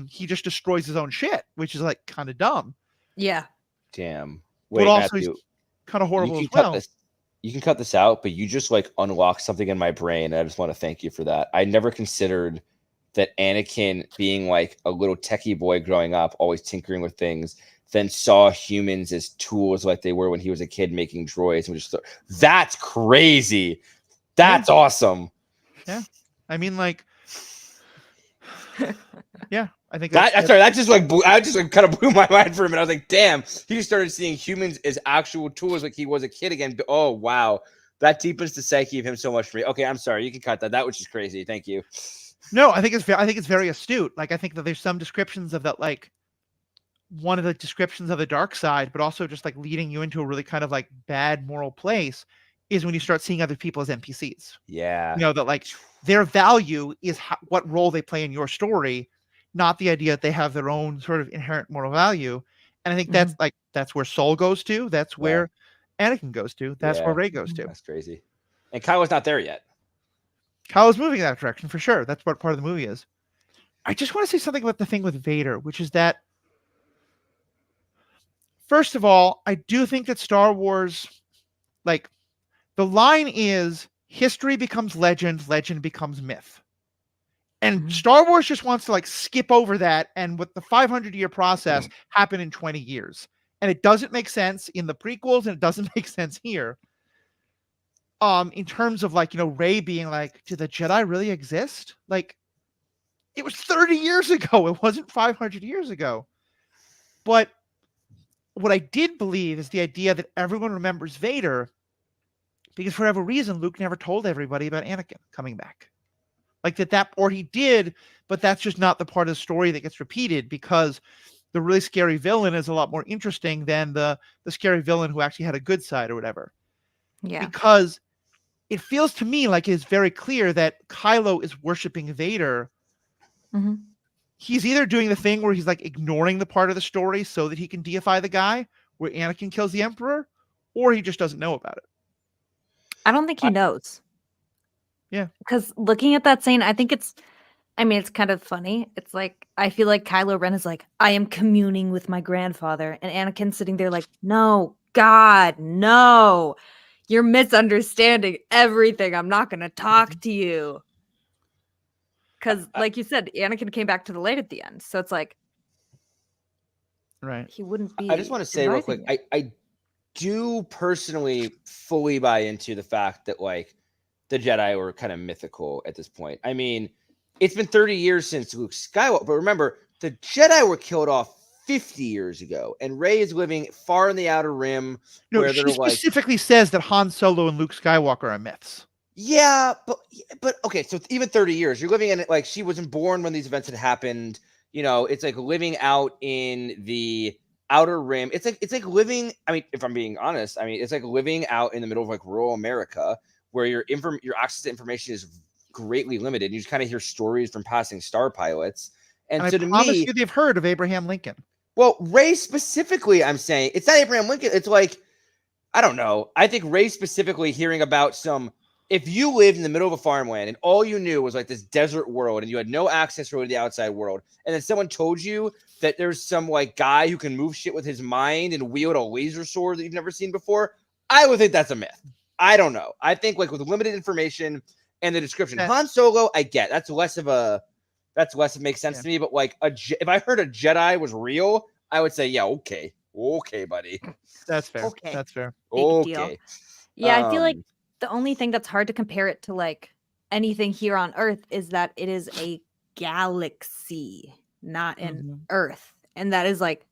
A: He just destroys his own shit, which is like kind of dumb.
B: Yeah.
C: Damn.
A: Wait, but also Matthew, he's kind of horrible as well.
C: You can cut this out, but you just like unlocked something in my brain, and I just want to thank you for that. I never considered that Anakin, being like a little techie boy growing up, always tinkering with things, then saw humans as tools like they were when he was a kid making droids. And that's crazy. That's awesome.
A: Yeah. I mean, like, yeah, I think
C: that just kind of blew my mind for a minute. I was like, damn, he just started seeing humans as actual tools like he was a kid again. Oh, wow. That deepens the psyche of him so much for me. Okay, I'm sorry. You can cut that. That was just crazy. Thank you.
A: No, I think it's very astute. Like, I think that there's some descriptions of that, like, one of the descriptions of the dark side, but also just like leading you into a really kind of like bad moral place, is when you start seeing other people as NPCs.
C: Yeah.
A: That like their value is what role they play in your story, not the idea that they have their own sort of inherent moral value. And I think that's where Saul goes to. That's where Anakin goes to. That's where Rey goes to.
C: That's crazy. And Kylo's not there yet.
A: Kylo's moving in that direction for sure. That's what part of the movie is. I just want to say something about the thing with Vader, which is that, first of all, I do think that Star Wars, like, the line is history becomes legend, legend becomes myth. And Star Wars just wants to like skip over that, and with the 500-year process happen in 20 years. And it doesn't make sense in the prequels, and it doesn't make sense here. In terms of like, Rey being like, do the Jedi really exist? Like, it was 30 years ago. It wasn't 500 years ago. But what I did believe is the idea that everyone remembers Vader because for whatever reason, Luke never told everybody about Anakin coming back. Like that, or he did, but that's just not the part of the story that gets repeated, because the really scary villain is a lot more interesting than the scary villain who actually had a good side or whatever.
B: Yeah.
A: Because it feels to me like it's very clear that Kylo is worshiping Vader.
B: Mhm.
A: He's either doing the thing where he's like ignoring the part of the story so that he can deify the guy, where Anakin kills the Emperor, or he just doesn't know about it.
B: I don't think he knows.
A: Yeah.
B: Because looking at that scene, I think it's kind of funny. It's like, I feel like Kylo Ren is like, I am communing with my grandfather. And Anakin's sitting there like, no, God, no. You're misunderstanding everything. I'm not going to talk to you. Because, like you said, Anakin came back to the light at the end. So it's like,
A: right.
B: He wouldn't be.
C: I just want to say real quick, I do personally fully buy into the fact that like the Jedi were kind of mythical at this point. I mean, it's been 30 years since Luke Skywalker, but remember, the Jedi were killed off 50 years ago, and Rey is living far in the Outer Rim.
A: No,
C: where
A: she
C: they're like,
A: specifically says that Han Solo and Luke Skywalker are myths.
C: Yeah, but okay, so even 30 years, you're living in it like she wasn't born when these events had happened. You know, it's like living out in the Outer Rim. It's like living, I mean, if I'm being honest, I mean, it's like living out in the middle of like rural America where your access to information is greatly limited. You just kind of hear stories from passing star pilots. And so
A: I
C: to
A: promise
C: me,
A: you they've heard of Abraham Lincoln.
C: well, Rey specifically, I'm saying it's not Abraham Lincoln. It's like, I don't know. I think Rey specifically hearing about if you lived in the middle of a farmland and all you knew was like this desert world and you had no access really to the outside world, and then someone told you that there's some like guy who can move shit with his mind and wield a laser sword that you've never seen before, I would think that's a myth. I don't know. I think like with limited information and the description, Han Solo, I get that's less of makes sense to me. But like if I heard a Jedi was real, I would say, yeah, okay, buddy.
A: That's fair.
B: Okay.
A: That's fair.
B: Big deal. Yeah, I feel like the only thing that's hard to compare it to like anything here on Earth is that it is a galaxy, not an Earth. And that is like,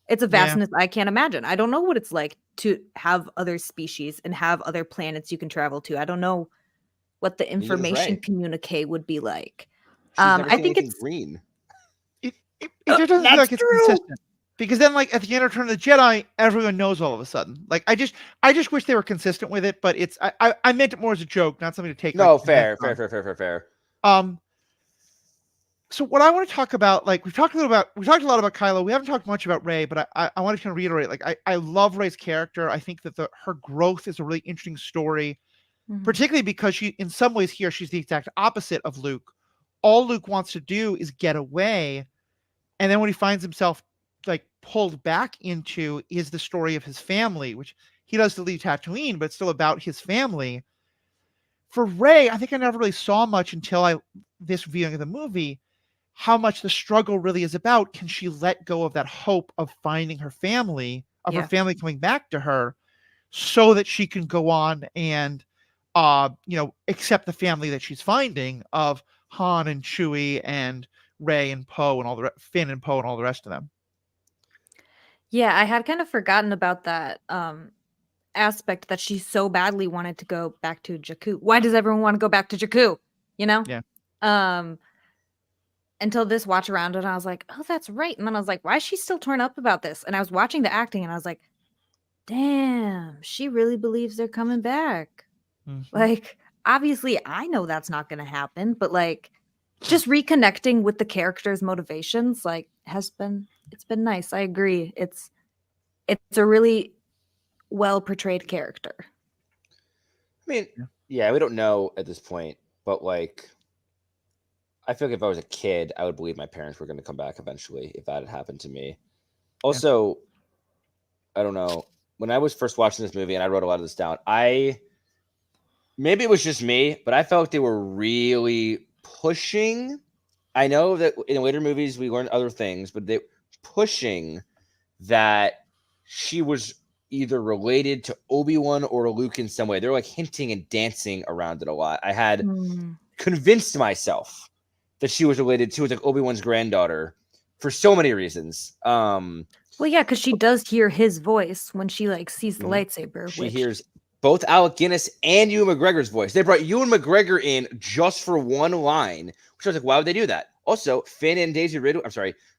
B: it's a vastness I can't imagine. I don't know what it's like to have other species and have other planets you can travel to. I don't know what the information communique would be like. I think it's
C: green.
A: It just doesn't feel like it's consistent. Because then, like at the end of Return of the Jedi, everyone knows all of a sudden. Like I just wish they were consistent with it, but it's I meant it more as a joke, not something to take.
C: No,
A: like,
C: fair.
A: So what I want to talk about, like we talked a lot about Kylo. We haven't talked much about Rey, but I want to kind of reiterate, like I love Rey's character. I think that her growth is a really interesting story, particularly because she, in some ways, here she's the exact opposite of Luke. All Luke wants to do is get away, and then when he finds himself like pulled back into is the story of his family, which he does to leave Tatooine, but it's still about his family. For Rey, I think I never really saw much until this viewing of the movie, how much the struggle really is about. Can she let go of that hope of finding her family, of her family coming back to her, so that she can go on and accept the family that she's finding of Han and Chewie and Rey and Poe and all the Finn and Poe and all the rest of them.
B: Yeah, I had kind of forgotten about that aspect that she so badly wanted to go back to Jakku. Why does everyone want to go back to Jakku? You know?
A: Yeah.
B: Until this watch around, and I was like, oh, that's right. And then I was like, why is she still torn up about this? And I was watching the acting, and I was like, damn, she really believes they're coming back. Like, obviously, I know that's not going to happen, but like, just reconnecting with the character's motivations, like, it's been nice. I agree. It's a really well portrayed character.
C: I mean, yeah, we don't know at this point, but like, I feel like if I was a kid, I would believe my parents were going to come back eventually if that had happened to me. Also, I don't know. When I was first watching this movie, and I wrote a lot of this down, maybe it was just me, but I felt like they were really pushing. I know that in later movies we learned other things, but they pushing that she was either related to Obi-Wan or Luke in some way. They're like hinting and dancing around it a lot. I had convinced myself that she was related to like Obi-Wan's granddaughter for so many reasons.
B: Well, yeah, because she does hear his voice when she like sees the lightsaber.
C: She hears both Alec Guinness and Ewan McGregor's voice. They brought Ewan McGregor in just for one line, which I was like, why would they do that? Also, Finn and Daisy Ridley,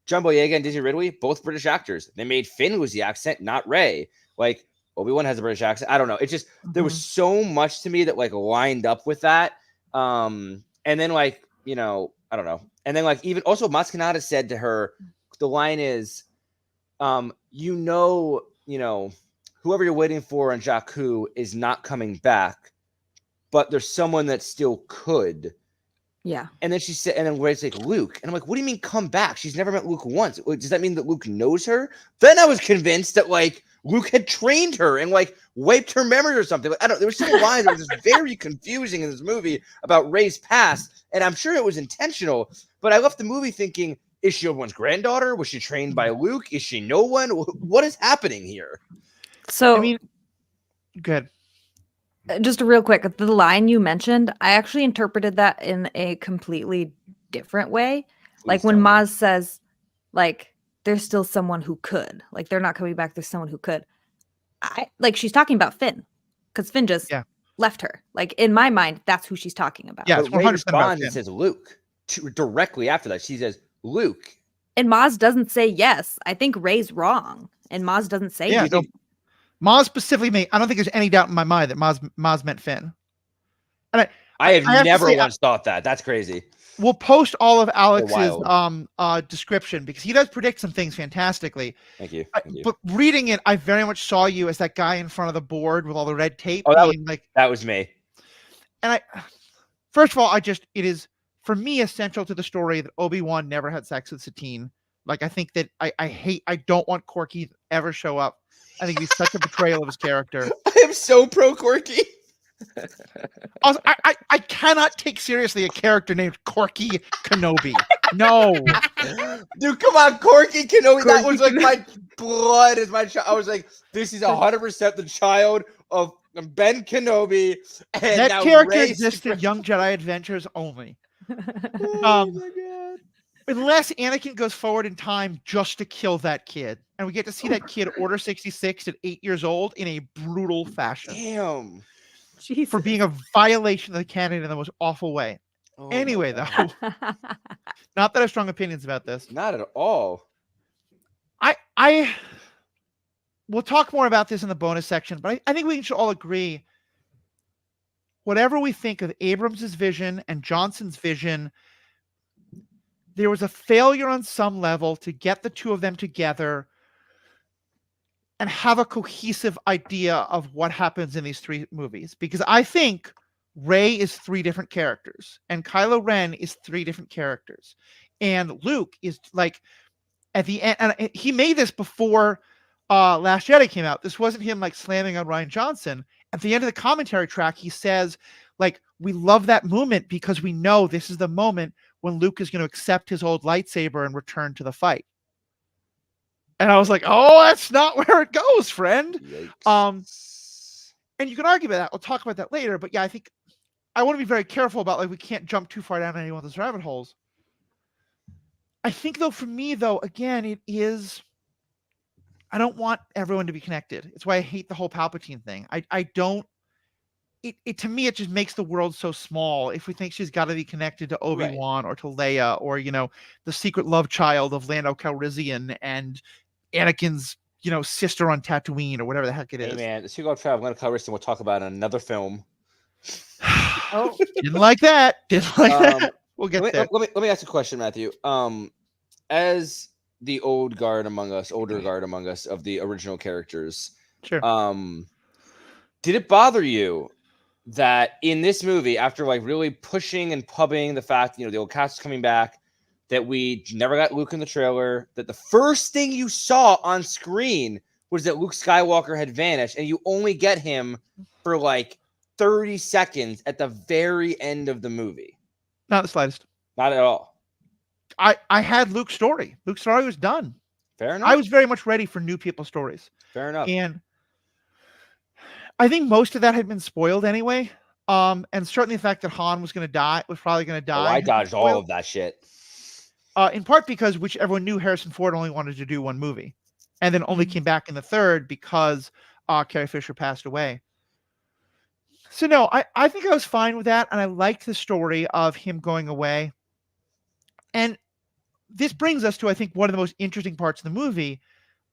C: John Boyega and Daisy Ridley, both British actors. They made Finn lose the accent, not Rey. Like, Obi-Wan has a British accent. I don't know. It just there was so much to me that like lined up with that. And then like, you know, I don't know. And then like even also Maz Kanata said to her, the line is, you know, whoever you're waiting for on Jakku is not coming back, but there's someone that still could.
B: Yeah.
C: And then she said, and then Rey's like, Luke. And I'm like, what do you mean come back? She's never met Luke once. Does that mean that Luke knows her? Then I was convinced that like Luke had trained her and like wiped her memory or something. Like, I don't. There were some lines that were just very confusing in this movie about Rey's past, and I'm sure it was intentional. But I left the movie thinking, is she Obi-Wan's granddaughter? Was she trained by Luke? Is she no one? What is happening here?
B: So
A: I mean, good.
B: Just real quick, the line you mentioned, I actually interpreted that in a completely different way. Like when Maz says, like, there's still someone who could. Like, they're not coming back, there's someone who could. She's talking about Finn. Because Finn just left her. Like, in my mind, that's who she's talking about.
A: Yeah, it's 100% about Finn.
C: And says Luke. Directly after that, she says, Luke.
B: And Maz doesn't say yes. I think Rey's wrong. And Maz doesn't say yes.
A: No, Maz specifically made. I don't think there's any doubt in my mind that Maz meant Finn. And
C: I have never once thought that. That's crazy.
A: We'll post all of Alex's description because he does predict some things fantastically.
C: Thank you.
A: But reading it, I very much saw you as that guy in front of the board with all the red tape.
C: Oh, that was me.
A: And first of all, it is for me essential to the story that Obi-Wan never had sex with Satine. Like I think that I don't want Corky to ever show up. I think he's such a betrayal of his character.
C: I am so pro Corky.
A: Also, I cannot take seriously a character named Corky Kenobi. No.
C: Dude, come on, Corky Kenobi. That was like my blood is my child. I was like, this is 100% the child of Ben Kenobi. And
A: that character exists in Young Jedi Adventures only.
C: Oh my God.
A: Unless Anakin goes forward in time just to kill that kid. And we get to see that kid Order 66 at 8 years old in a brutal fashion.
C: Damn.
B: Jesus.
A: For being a violation of the canon in the most awful way. Oh anyway, though. Not that I have strong opinions about this.
C: Not at all.
A: We'll talk more about this in the bonus section, but I think we should all agree, whatever we think of Abrams' vision and Johnson's vision, there was a failure on some level to get the two of them together and have a cohesive idea of what happens in these three movies. Because I think Rey is three different characters and Kylo Ren is three different characters. And Luke is like at the end, and he made this before Last Jedi came out. This wasn't him like slamming on Rian Johnson. At the end of the commentary track, he says, like, we love that moment because we know this is the moment when Luke is going to accept his old lightsaber and return to the fight. And I was like, oh, that's not where it goes, friend.
C: Yikes.
A: And you can argue about that. We'll talk about that later. But yeah, I think I want to be very careful about, like, we can't jump too far down any one of those rabbit holes. I think, though, for me, though, again, it is, I don't want everyone to be connected. It's why I hate the whole Palpatine thing. I don't, it to me, it just makes the world so small if we think she's got to be connected to Obi-Wan or to Leia or, the secret love child of Lando Calrissian and Anakin's, sister on Tatooine or whatever the heck it is.
C: Hey, man, the secret love child of Lando Calrissian we'll talk about in another film.
A: Didn't like that. That. We'll get there.
C: Let me ask a question, Matthew. As the older guard among us of the original characters,
A: sure.
C: Did it bother you that in this movie, after like really pushing and pubbing the fact, the old cast is coming back, that we never got Luke in the trailer, that the first thing you saw on screen was that Luke Skywalker had vanished, and you only get him for like 30 seconds at the very end of the movie?
A: Not the slightest.
C: Not at all.
A: I had Luke's story. Luke's story was done.
C: Fair enough.
A: I was very much ready for new people's stories.
C: Fair enough.
A: And I think most of that had been spoiled anyway. And certainly the fact that Han was probably going to die.
C: I dodged all of that shit.
A: In part because everyone knew Harrison Ford only wanted to do one movie. And then only came back in the third because Carrie Fisher passed away. So no, I think I was fine with that. And I liked the story of him going away. And this brings us to, I think, one of the most interesting parts of the movie,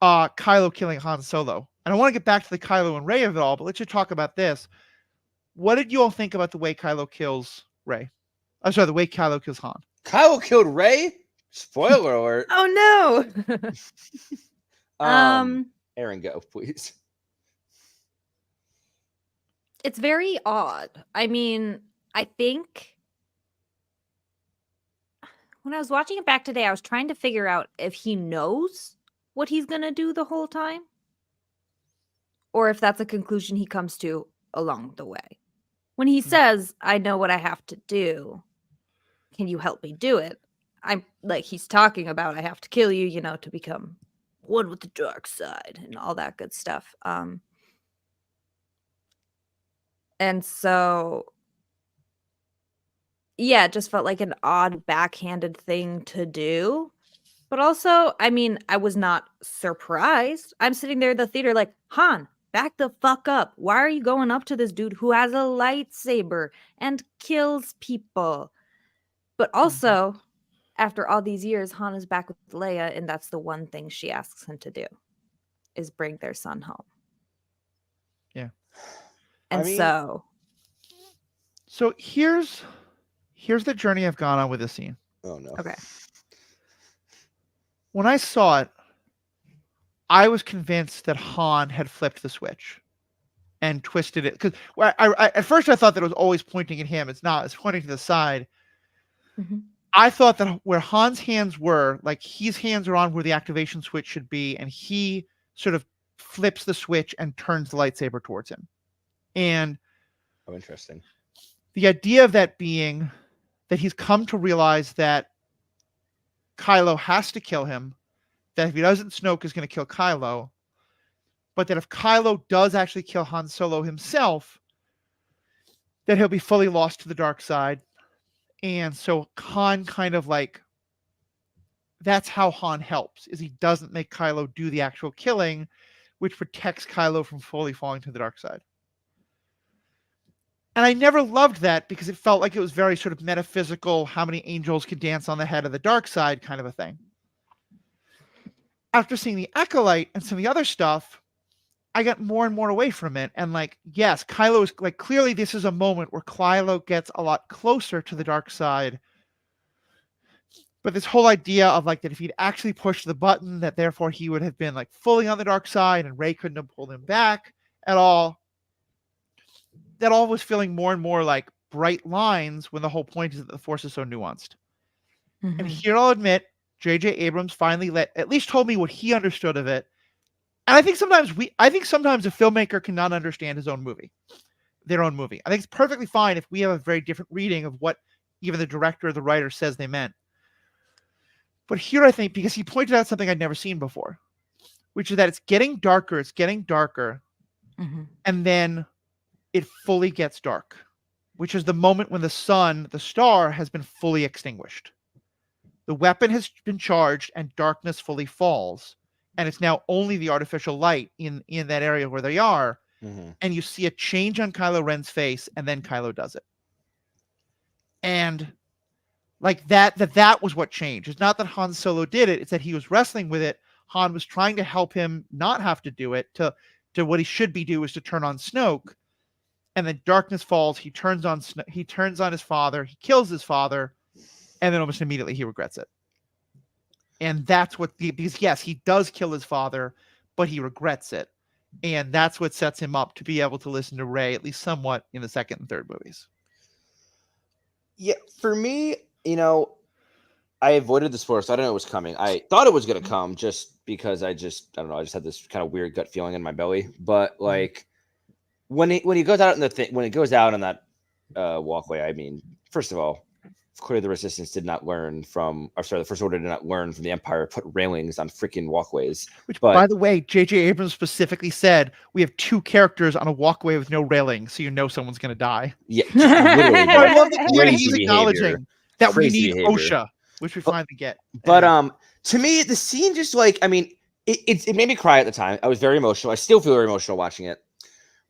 A: Kylo killing Han Solo. And I want to get back to the Kylo and Rey of it all, but let's just talk about this. What did you all think about the way Kylo kills Rey? I'm sorry, the way Kylo kills Han.
C: Kylo killed Rey? Spoiler alert.
B: Oh no.
C: Aaron, go, please.
B: It's very odd. I mean, I think when I was watching it back today, I was trying to figure out if he knows what he's going to do the whole time, or if that's a conclusion he comes to along the way. When he says, I know what I have to do, can you help me do it? I'm like, he's talking about, I have to kill you, to become one with the dark side and all that good stuff. And so, yeah, it just felt like an odd backhanded thing to do. But also, I mean, I was not surprised. I'm sitting there in the theater like, Han, back the fuck up. Why are you going up to this dude who has a lightsaber and kills people? But also, after all these years, Han is back with Leia, and that's the one thing she asks him to do, is bring their son home.
A: Yeah.
B: And so
A: here's the journey I've gone on with this scene.
C: Oh no.
B: Okay.
A: When I saw it, I was convinced that Han had flipped the switch and twisted it. Because I at first I thought that it was always pointing at him. It's not. It's pointing to the side.
B: Mm-hmm.
A: I thought that where Han's hands were, like his hands are on where the activation switch should be, and he sort of flips the switch and turns the lightsaber towards him. And
C: interesting.
A: The idea of that being that he's come to realize that Kylo has to kill him, that if he doesn't, Snoke is going to kill Kylo, but that if Kylo does actually kill Han Solo himself, that he'll be fully lost to the dark side. And so Han kind of like, that's how Han helps, is he doesn't make Kylo do the actual killing, which protects Kylo from fully falling to the dark side. And I never loved that because it felt like it was very sort of metaphysical, how many angels could dance on the head of the dark side kind of a thing. After seeing the Acolyte and some of the other stuff, I got more and more away from it. And like, yes, Kylo is like, clearly this is a moment where Kylo gets a lot closer to the dark side. But this whole idea of like that if he'd actually pushed the button, that therefore he would have been like fully on the dark side and Rey couldn't have pulled him back at all. That all was feeling more and more like bright lines when the whole point is that the Force is so nuanced. Mm-hmm. And here I'll admit, J.J. Abrams finally at least told me what he understood of it. And I think sometimes a filmmaker cannot understand their own movie. I think it's perfectly fine if we have a very different reading of what even the director or the writer says they meant. But here I think, because he pointed out something I'd never seen before, which is that it's getting darker, mm-hmm. and then it fully gets dark, which is the moment when the sun, the star, has been fully extinguished. The weapon has been charged and darkness fully falls. And it's now only the artificial light in that area where they are. Mm-hmm. And you see a change on Kylo Ren's face, and then Kylo does it. And like that was what changed. It's not that Han Solo did it. It's that he was wrestling with it. Han was trying to help him not have to do it. To what he should be doing is to turn on Snoke. And then darkness falls. He turns on his father. He kills his father. And then almost immediately he regrets it. And that's because yes, he does kill his father, but he regrets it. And that's what sets him up to be able to listen to Rey, at least somewhat, in the second and third movies.
C: Yeah, for me, I avoided the spoiler, so I didn't know it was coming. I thought it was going to come just because I just had this kind of weird gut feeling in my belly. But like when he goes out when it goes out on that walkway, I mean, first of all, clearly the Resistance did not learn from, the First Order did not learn from the Empire to put railings on freaking walkways. Which, by
A: the way, J.J. Abrams specifically said, we have two characters on a walkway with no railing, so you know someone's going to die.
C: Yeah, literally.
A: I love the way he's acknowledging that we need OSHA, which we finally get.
C: But to me, the scene just like, I mean, it made me cry at the time. I was very emotional. I still feel very emotional watching it.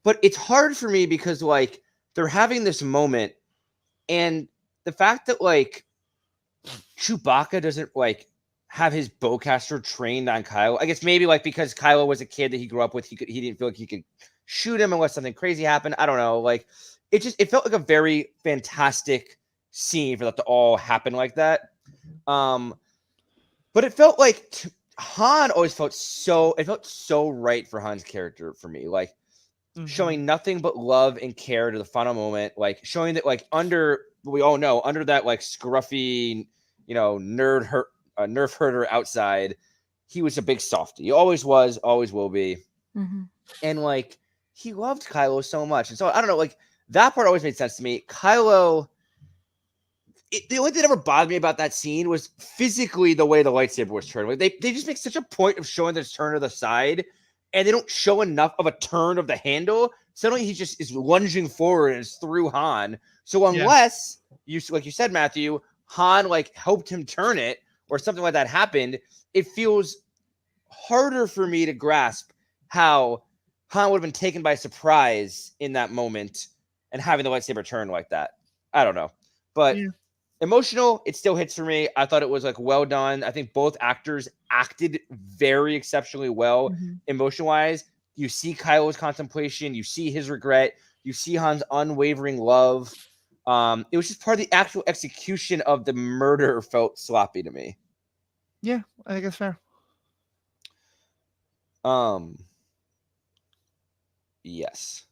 C: But it's hard for me because like they're having this moment, and the fact that like Chewbacca doesn't like have his bowcaster trained on Kylo. I guess maybe like because Kylo was a kid that he grew up with, he didn't feel like he could shoot him unless something crazy happened. I don't know. Like it felt like a very fantastic scene for that to all happen like that. But it felt like Han always felt so right for Han's character for me. Like showing nothing but love and care to the final moment, like showing that like we all know under that like scruffy, nerf herder outside, he was a big softie. He always was, always will be. And like he loved Kylo so much. And so I don't know, like that part always made sense to me. Kylo, the only thing that ever bothered me about that scene was physically the way the lightsaber was turned. Like they just make such a point of showing this turn to the side, and they don't show enough of a turn of the handle. Suddenly he just is lunging forward and it's through Han. So unless like you said, Matthew, Han like helped him turn it or something like that happened, it feels harder for me to grasp how Han would have been taken by surprise in that moment and having the lightsaber turn like that. I don't know, but emotional, it still hits for me. I thought it was like well done. I think both actors acted very exceptionally well emotion wise. You see Kylo's contemplation, you see his regret, you see Han's unwavering love. It was just part of the actual execution of the murder felt sloppy to me.
A: Yeah, I think that's fair.
C: Yes.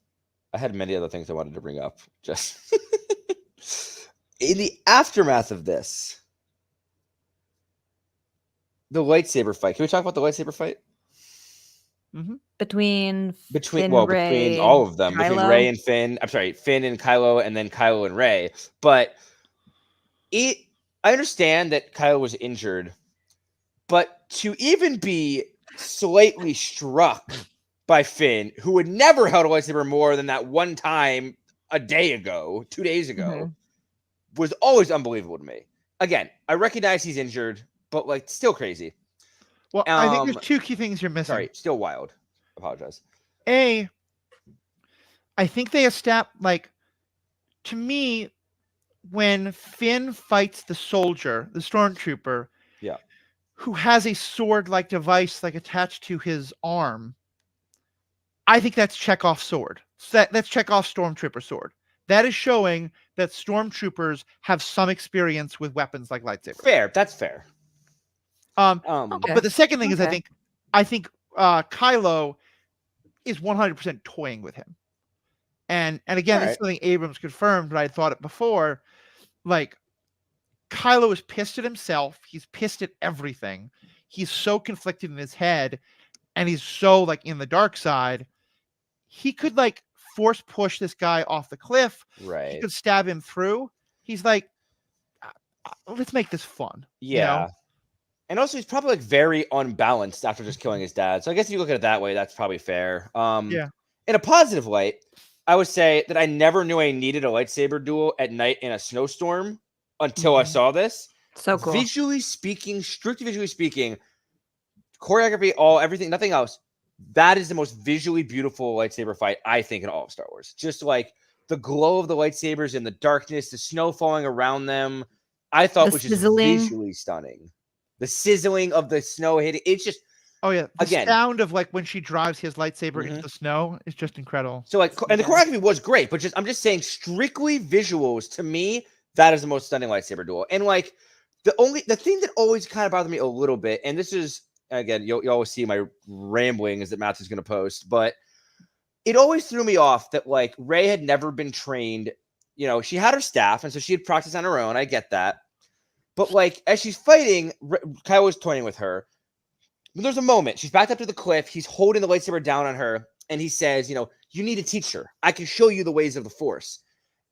C: I had many other things I wanted to bring up. Just in the aftermath of this, the lightsaber fight. Can we talk about the lightsaber fight?
B: Between
C: between all of them,
B: Kylo.
C: between Rey and Finn. I'm sorry, Finn and Kylo, and then Kylo and Rey. But I understand that Kylo was injured, but to even be slightly struck by Finn, who had never held a lightsaber more than that one time a day ago, 2 days ago, was always unbelievable to me. Again, I recognize he's injured, but like still crazy.
A: Well, I think there's two key things you're missing.
C: Sorry, still wild. Apologize.
A: I think they established, to me, when Finn fights the soldier, the stormtrooper, who has a sword-like device attached to his arm, I think that's Chekhov's sword. That's Chekhov's stormtrooper sword. That is showing that stormtroopers have some experience with weapons like lightsabers.
C: Fair, that's fair.
A: Okay. But the second thing is, I think Kylo is 100% toying with him, and again, this is something Abrams confirmed, but I thought it before. Like, Kylo is pissed at himself. He's pissed at everything. He's so conflicted in his head, and he's so in the dark side. He could force push this guy off the cliff.
C: Right.
A: He could stab him through. He's like, let's make this fun.
C: Yeah. And also, he's probably very unbalanced after just killing his dad. So I guess if you look at it that way, that's probably fair. In a positive light, I would say that I never knew I needed a lightsaber duel at night in a snowstorm until I saw this.
B: So cool.
C: Strictly visually speaking, choreography, everything, nothing else. That is the most visually beautiful lightsaber fight, I think, in all of Star Wars. Just like the glow of the lightsabers in the darkness, the snow falling around them, I thought was just visually stunning. The sizzling of the snow hitting, it's just
A: the sound of when she drives his lightsaber into the snow is just incredible.
C: So and the choreography was great, but I'm just saying strictly visuals, to me, that is the most stunning lightsaber duel. And the thing that always kind of bothered me a little bit, and this is, again, you'll always see my ramblings that Matthew's going to post, but it always threw me off that Rey had never been trained. She had her staff, and so she had practiced on her own. I get that. But as she's fighting, Kylo was toying with her. But there's a moment. She's backed up to the cliff. He's holding the lightsaber down on her, and he says, you need to teach her. I can show you the ways of the Force.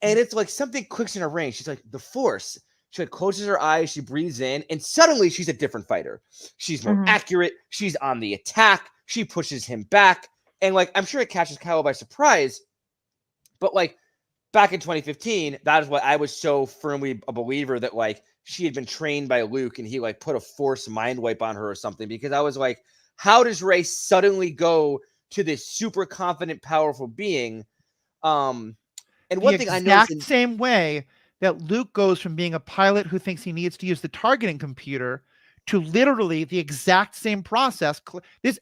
C: And it's something clicks in her brain. She's like, the Force. She closes her eyes. She breathes in, and suddenly she's a different fighter. She's more accurate. She's on the attack. She pushes him back. And I'm sure it catches Kylo by surprise. But back in 2015, that is why I was so firmly a believer that she had been trained by Luke and he put a Force mind wipe on her or something, because I was like, how does Rey suddenly go to this super confident, powerful being? And one thing I know,
A: the same way that Luke goes from being a pilot who thinks he needs to use the targeting computer to literally the exact same process.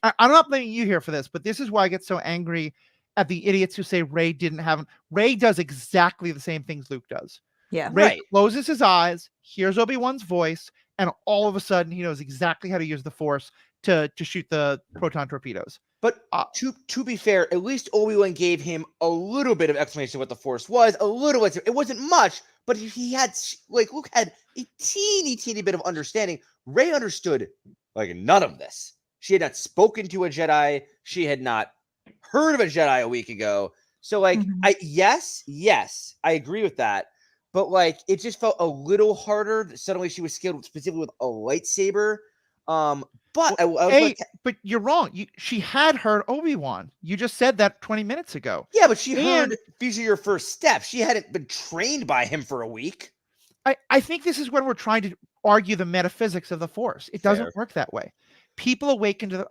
A: I'm not blaming you here for this, but this is why I get so angry at the idiots who say Rey didn't have him. Rey does exactly the same things Luke does.
B: Yeah.
A: Rey
C: Right.
A: closes his eyes, hears Obi-Wan's voice, and all of a sudden he knows exactly how to use the Force to shoot the proton torpedoes.
C: But to be fair, at least Obi-Wan gave him a little bit of explanation of what the Force was, a little bit. It wasn't much, but he had, like, Luke had a teeny bit of understanding. Rey understood, like, none of this. She had not spoken to a Jedi. She had not heard of a Jedi a week ago. So, like, yes, I agree with that. But, like, it just felt a little harder that suddenly she was skilled specifically with a lightsaber.
A: But you're wrong. She had heard Obi-Wan. You just said that 20 minutes ago.
C: Yeah, but she heard these are your first steps. She hadn't been trained by him for a week.
A: I think this is when we're trying to argue the metaphysics of the Force. It doesn't work that way. People awaken to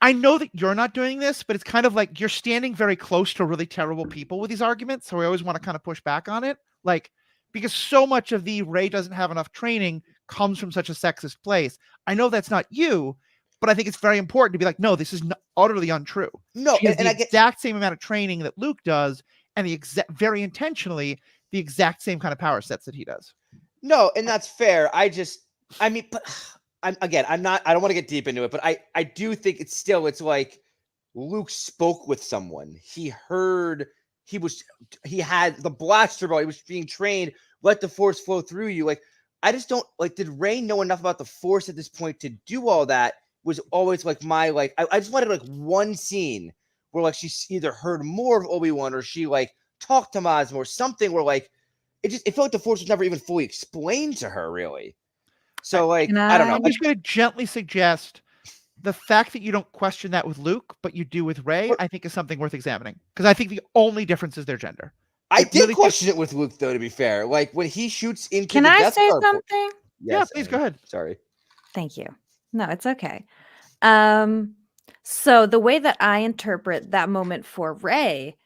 A: I know that you're not doing this, but it's kind of like you're standing very close to really terrible people with these arguments. So I always want to kind of push back on it. Like, because so much of the Rey doesn't have enough training comes from such a sexist place. I know that's not you, but I think it's very important to be like, no, this is utterly untrue.
C: No,
A: she has the exact same amount of training that Luke does, and very intentionally the exact same kind of power sets that he does.
C: No, and that's fair. I don't want to get deep into it, but I do think it's like Luke spoke with someone. He heard, he had the blaster ball. He was being trained. Let the Force flow through you. Like, I just don't did Rey know enough about the Force at this point to do all that? Was always like I just wanted like one scene where like she either heard more of Obi-Wan or she like talked to Maz or something where like it felt like the Force was never even fully explained to her, really. So like I don't know.
A: I'm just going to gently suggest the fact that you don't question that with Luke, but you do with Rey, I think is something worth examining, because I think the only difference is their gender.
C: I did question it with Luke, though, to be fair. Like, when he shoots into the Death Star...
B: Can I say something?
A: Yes, please, go ahead.
C: Sorry.
B: Thank you. No, it's okay. So the way that I interpret that moment for Rey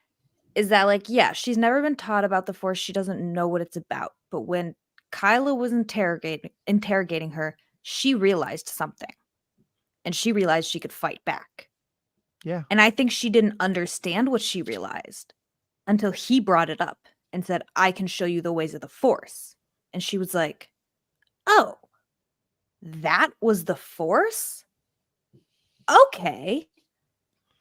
B: is that, like, yeah, she's never been taught about the Force. She doesn't know what it's about. But when Kylo was interrogating her, she realized something. And she realized she could fight back.
A: Yeah.
B: And I think she didn't understand what she realized until he brought it up and said, I can show you the ways of the Force. And she was like, oh, that was the Force? Okay.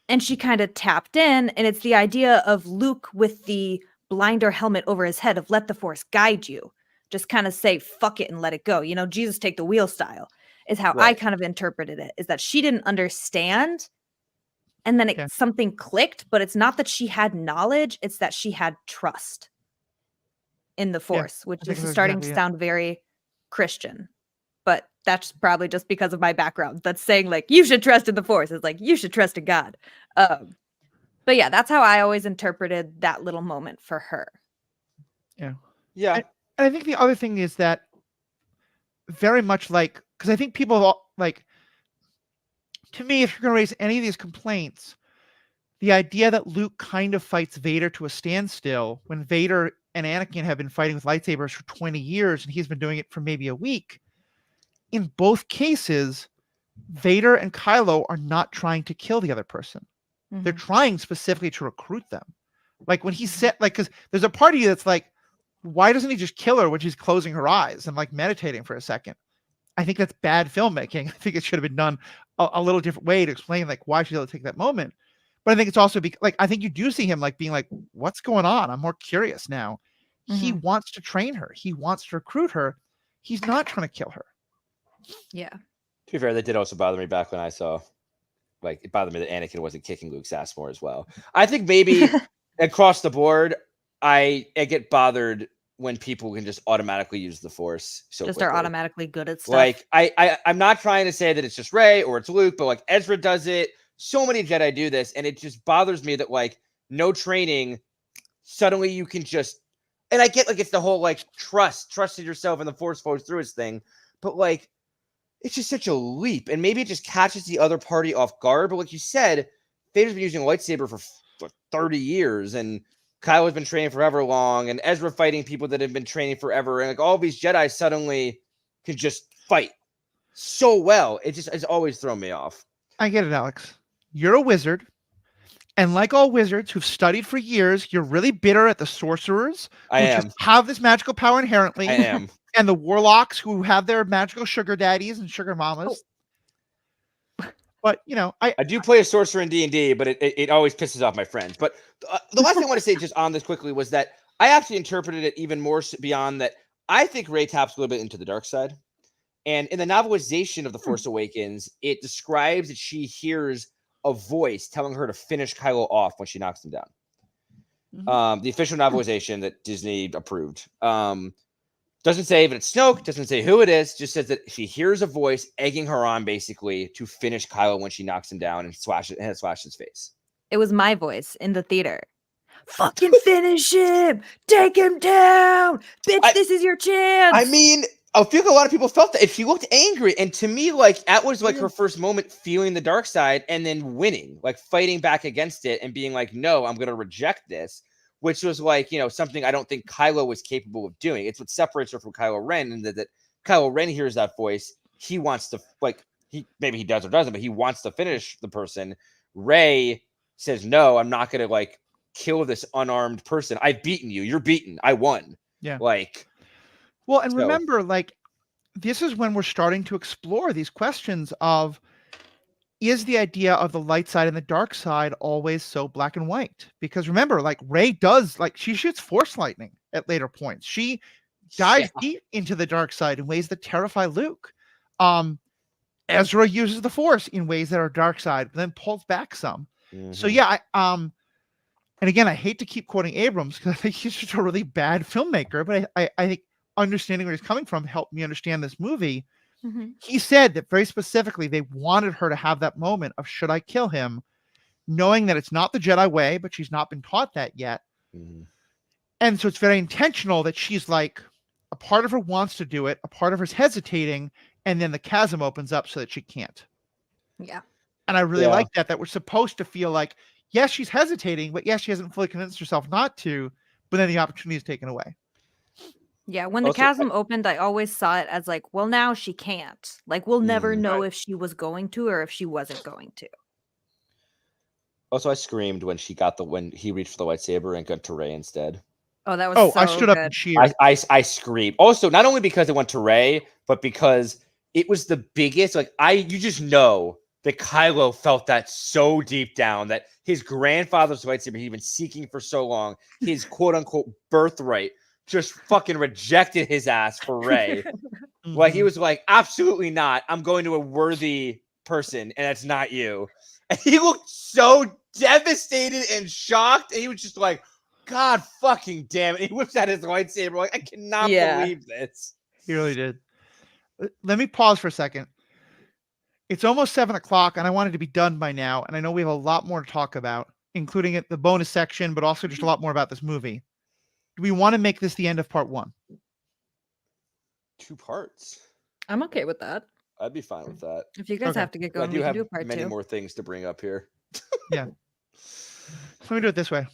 B: And she kind of tapped in, and it's the idea of Luke with the blinder helmet over his head of let the Force guide you. Just kind of say, fuck it and let it go. You know, Jesus take the wheel style is how I kind of interpreted it, is that she didn't understand. And then something clicked, but it's not that she had knowledge. It's that she had trust in the Force, which is starting to sound very Christian. But that's probably just because of my background. That's saying, like, you should trust in the Force. It's like, you should trust in God. But yeah, that's how I always interpreted that little moment for her.
A: Yeah.
C: Yeah.
A: And I think the other thing is that very much like, because I think people like, to me, if you're going to raise any of these complaints, the idea that Luke kind of fights Vader to a standstill when Vader and Anakin have been fighting with lightsabers for 20 years and he's been doing it for maybe a week. In both cases, Vader and Kylo are not trying to kill the other person. Mm-hmm. They're trying specifically to recruit them. Like when he said, like, because there's a part of you that's like, why doesn't he just kill her when she's closing her eyes and like meditating for a second? I think that's bad filmmaking. I think it should have been done a little different way to explain like why she's able to take that moment. But I think it's also like, I think you do see him like being like, what's going on? I'm more curious now. Mm-hmm. He wants to train her. He wants to recruit her. He's not trying to kill her.
B: Yeah.
C: To be fair, that did also bother me back when I saw, like, it bothered me that Anakin wasn't kicking Luke's ass more as well. I think maybe across the board, I get bothered when people can just automatically use the Force so
B: just
C: quickly.
B: Are automatically good at stuff.
C: Like, I'm not trying to say that it's just Rey or it's Luke, but like Ezra does it. So many Jedi do this, and it just bothers me that like no training, suddenly you can just. And I get like it's the whole like trust in yourself and the Force flows through his thing, but like it's just such a leap, and maybe it just catches the other party off guard. But like you said, Vader's been using a lightsaber for 30 years, and Kylo's been training forever long, and Ezra fighting people that have been training forever, and like all these Jedi suddenly can just fight so well. It's always thrown me off.
A: I get it, Alex. You're a wizard. And like all wizards who've studied for years, you're really bitter at the sorcerers
C: I
A: who
C: am.
A: just have this magical power inherently.
C: I am.
A: And the warlocks who have their magical sugar daddies and sugar mamas. But, you know, I
C: do play a sorcerer in D&D, but it always pisses off my friends. But the last thing I want to say just on this quickly was that I actually interpreted it even more beyond that. I think Rey taps a little bit into the dark side. And in the novelization of The Force Awakens, it describes that she hears a voice telling her to finish Kylo off when she knocks him down. The official novelization that Disney approved. Doesn't say if it's Snoke, doesn't say who it is, just says that she hears a voice egging her on basically to finish Kylo when she knocks him down and slash his face.
B: It was my voice in the theater. Fucking finish him! Take him down! Bitch, this is your chance!
C: I mean, I feel like a lot of people felt that. If she looked angry, and to me, like, that was like her first moment feeling the dark side and then winning, like fighting back against it and being like, no, I'm going to reject this. Which was like, you know, something I don't think Kylo was capable of doing. It's what separates her from Kylo Ren, and that Kylo Ren hears that voice. He wants to, like, maybe he does or doesn't, but he wants to finish the person. Rey says, no, I'm not going to, like, kill this unarmed person. I've beaten you. You're beaten. I won.
A: Yeah.
C: Like,
A: well, and remember, like, this is when we're starting to explore these questions of, is the idea of the light side and the dark side always so black and white? Because remember, like, Rey does, like, she shoots force lightning at later points. She dives deep into the dark side in ways that terrify Luke. Ezra uses the force in ways that are dark side, but then pulls back some. So yeah, and again, I hate to keep quoting Abrams because I think he's just a really bad filmmaker, but I think understanding where he's coming from helped me understand this movie. He said that very specifically they wanted her to have that moment of, should I kill him, knowing that it's not the Jedi way, but she's not been taught that yet. And so it's very intentional that she's like, a part of her wants to do it, a part of her's hesitating, and then the chasm opens up so that she can't.
B: Yeah.
A: And I really like that we're supposed to feel like, yes, she's hesitating, but yes, she hasn't fully convinced herself not to, but then the opportunity is taken away.
B: Yeah, when the chasm opened, I always saw it as like, well, now she can't. Like, we'll never know if she was going to or if she wasn't going to.
C: Also, I screamed when he reached for the lightsaber and got to Rey instead.
B: Oh, that was so
A: I stood
B: good.
A: up and cheered.
C: I screamed. Also, not only because it went to Rey, but because it was the biggest. Like, you just know that Kylo felt that so deep down, that his grandfather's lightsaber he'd been seeking for so long, his quote unquote birthright, just fucking rejected his ass for Rey. Like, he was like, absolutely not. I'm going to a worthy person, and it's not you. And he looked so devastated and shocked. And he was just like, God fucking damn it. He whips out his lightsaber. Like, I cannot believe this.
A: He really did. Let me pause for a second. It's almost 7:00, and I wanted to be done by now. And I know we have a lot more to talk about, including the bonus section, but also just a lot more about this movie. Do we want to make this the end of part 1?
C: 2 parts.
B: I'm okay with that.
C: I'd be fine with that.
B: If you guys have to get going, we can do part 2.
C: Many more things to bring up here.
A: Yeah. So let me do it this way.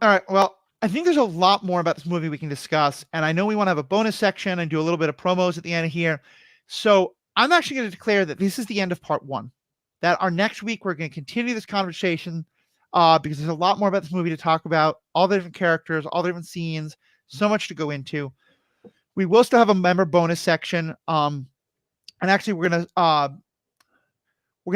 A: All right. Well, I think there's a lot more about this movie we can discuss. And I know we want to have a bonus section and do a little bit of promos at the end here. So I'm actually going to declare that this is the end of part 1. That our next week, we're going to continue this conversation because there's a lot more about this movie to talk about. All the different characters, all the different scenes, so much to go into. We will still have a member bonus section. And actually, we're going to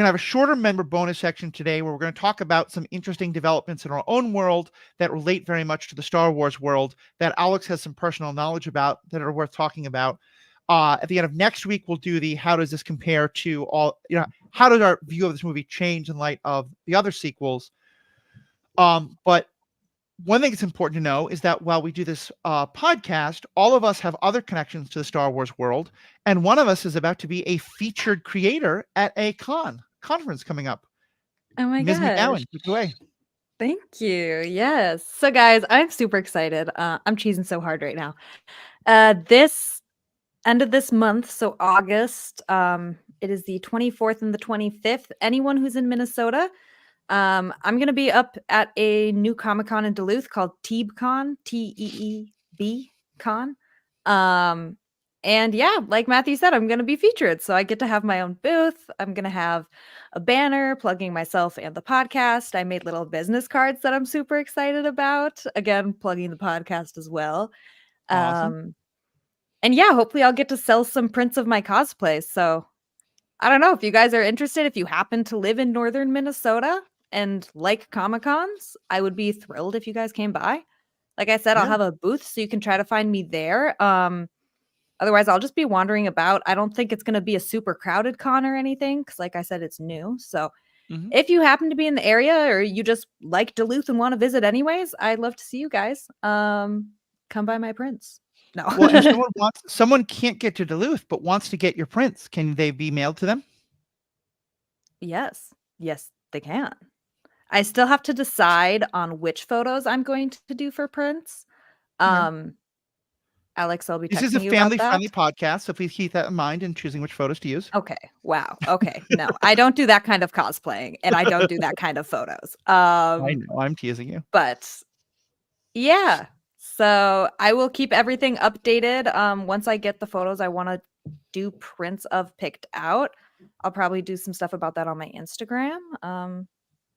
A: have a shorter member bonus section today where we're going to talk about some interesting developments in our own world that relate very much to the Star Wars world that Alex has some personal knowledge about that are worth talking about. At the end of next week, we'll do how does this compare to how does our view of this movie change in light of the other sequels? But one thing that's important to know is that while we do this podcast, all of us have other connections to the Star Wars world. And one of us is about to be a featured creator at a conference coming up.
B: Oh my
A: Ms.
B: gosh.
A: McGowan, take it away.
B: Thank you. Yes. So guys, I'm super excited. I'm cheesing so hard right now. This end of this month, so August, it is the 24th and the 25th. Anyone who's in Minnesota, I'm going to be up at a new Comic-Con in Duluth called TeebCon, TEEB Con. And yeah, like Matthew said, I'm going to be featured. So I get to have my own booth. I'm going to have a banner plugging myself and the podcast. I made little business cards that I'm super excited about. Again, plugging the podcast as well.
A: Awesome.
B: And yeah, hopefully I'll get to sell some prints of my cosplays. So I don't know if you guys are interested. If you happen to live in northern Minnesota and like Comic Cons, I would be thrilled if you guys came by. Like I said, I'll
A: Yeah.
B: have a booth so you can try to find me there. Otherwise, I'll just be wandering about. I don't think it's going to be a super crowded con or anything because, like I said, it's new. So
A: Mhm.
B: if you happen to be in the area or you just like Duluth and want to visit anyways, I'd love to see you guys. Come by my prints. No.
A: Well, if someone can't get to Duluth but wants to get your prints, can they be mailed to them?
B: Yes. Yes, they can. I still have to decide on which photos I'm going to do for prints.
A: Okay.
B: Alex, I'll be
A: This is a
B: texting you about that.
A: family-friendly podcast, so please keep that in mind in choosing which photos to use.
B: Okay. Wow. Okay. No, I don't do that kind of cosplaying and I don't do that kind of photos.
A: I know, I'm teasing you.
B: But yeah. So I will keep everything updated. Once I get the photos I want to do prints of picked out, I'll probably do some stuff about that on my Instagram.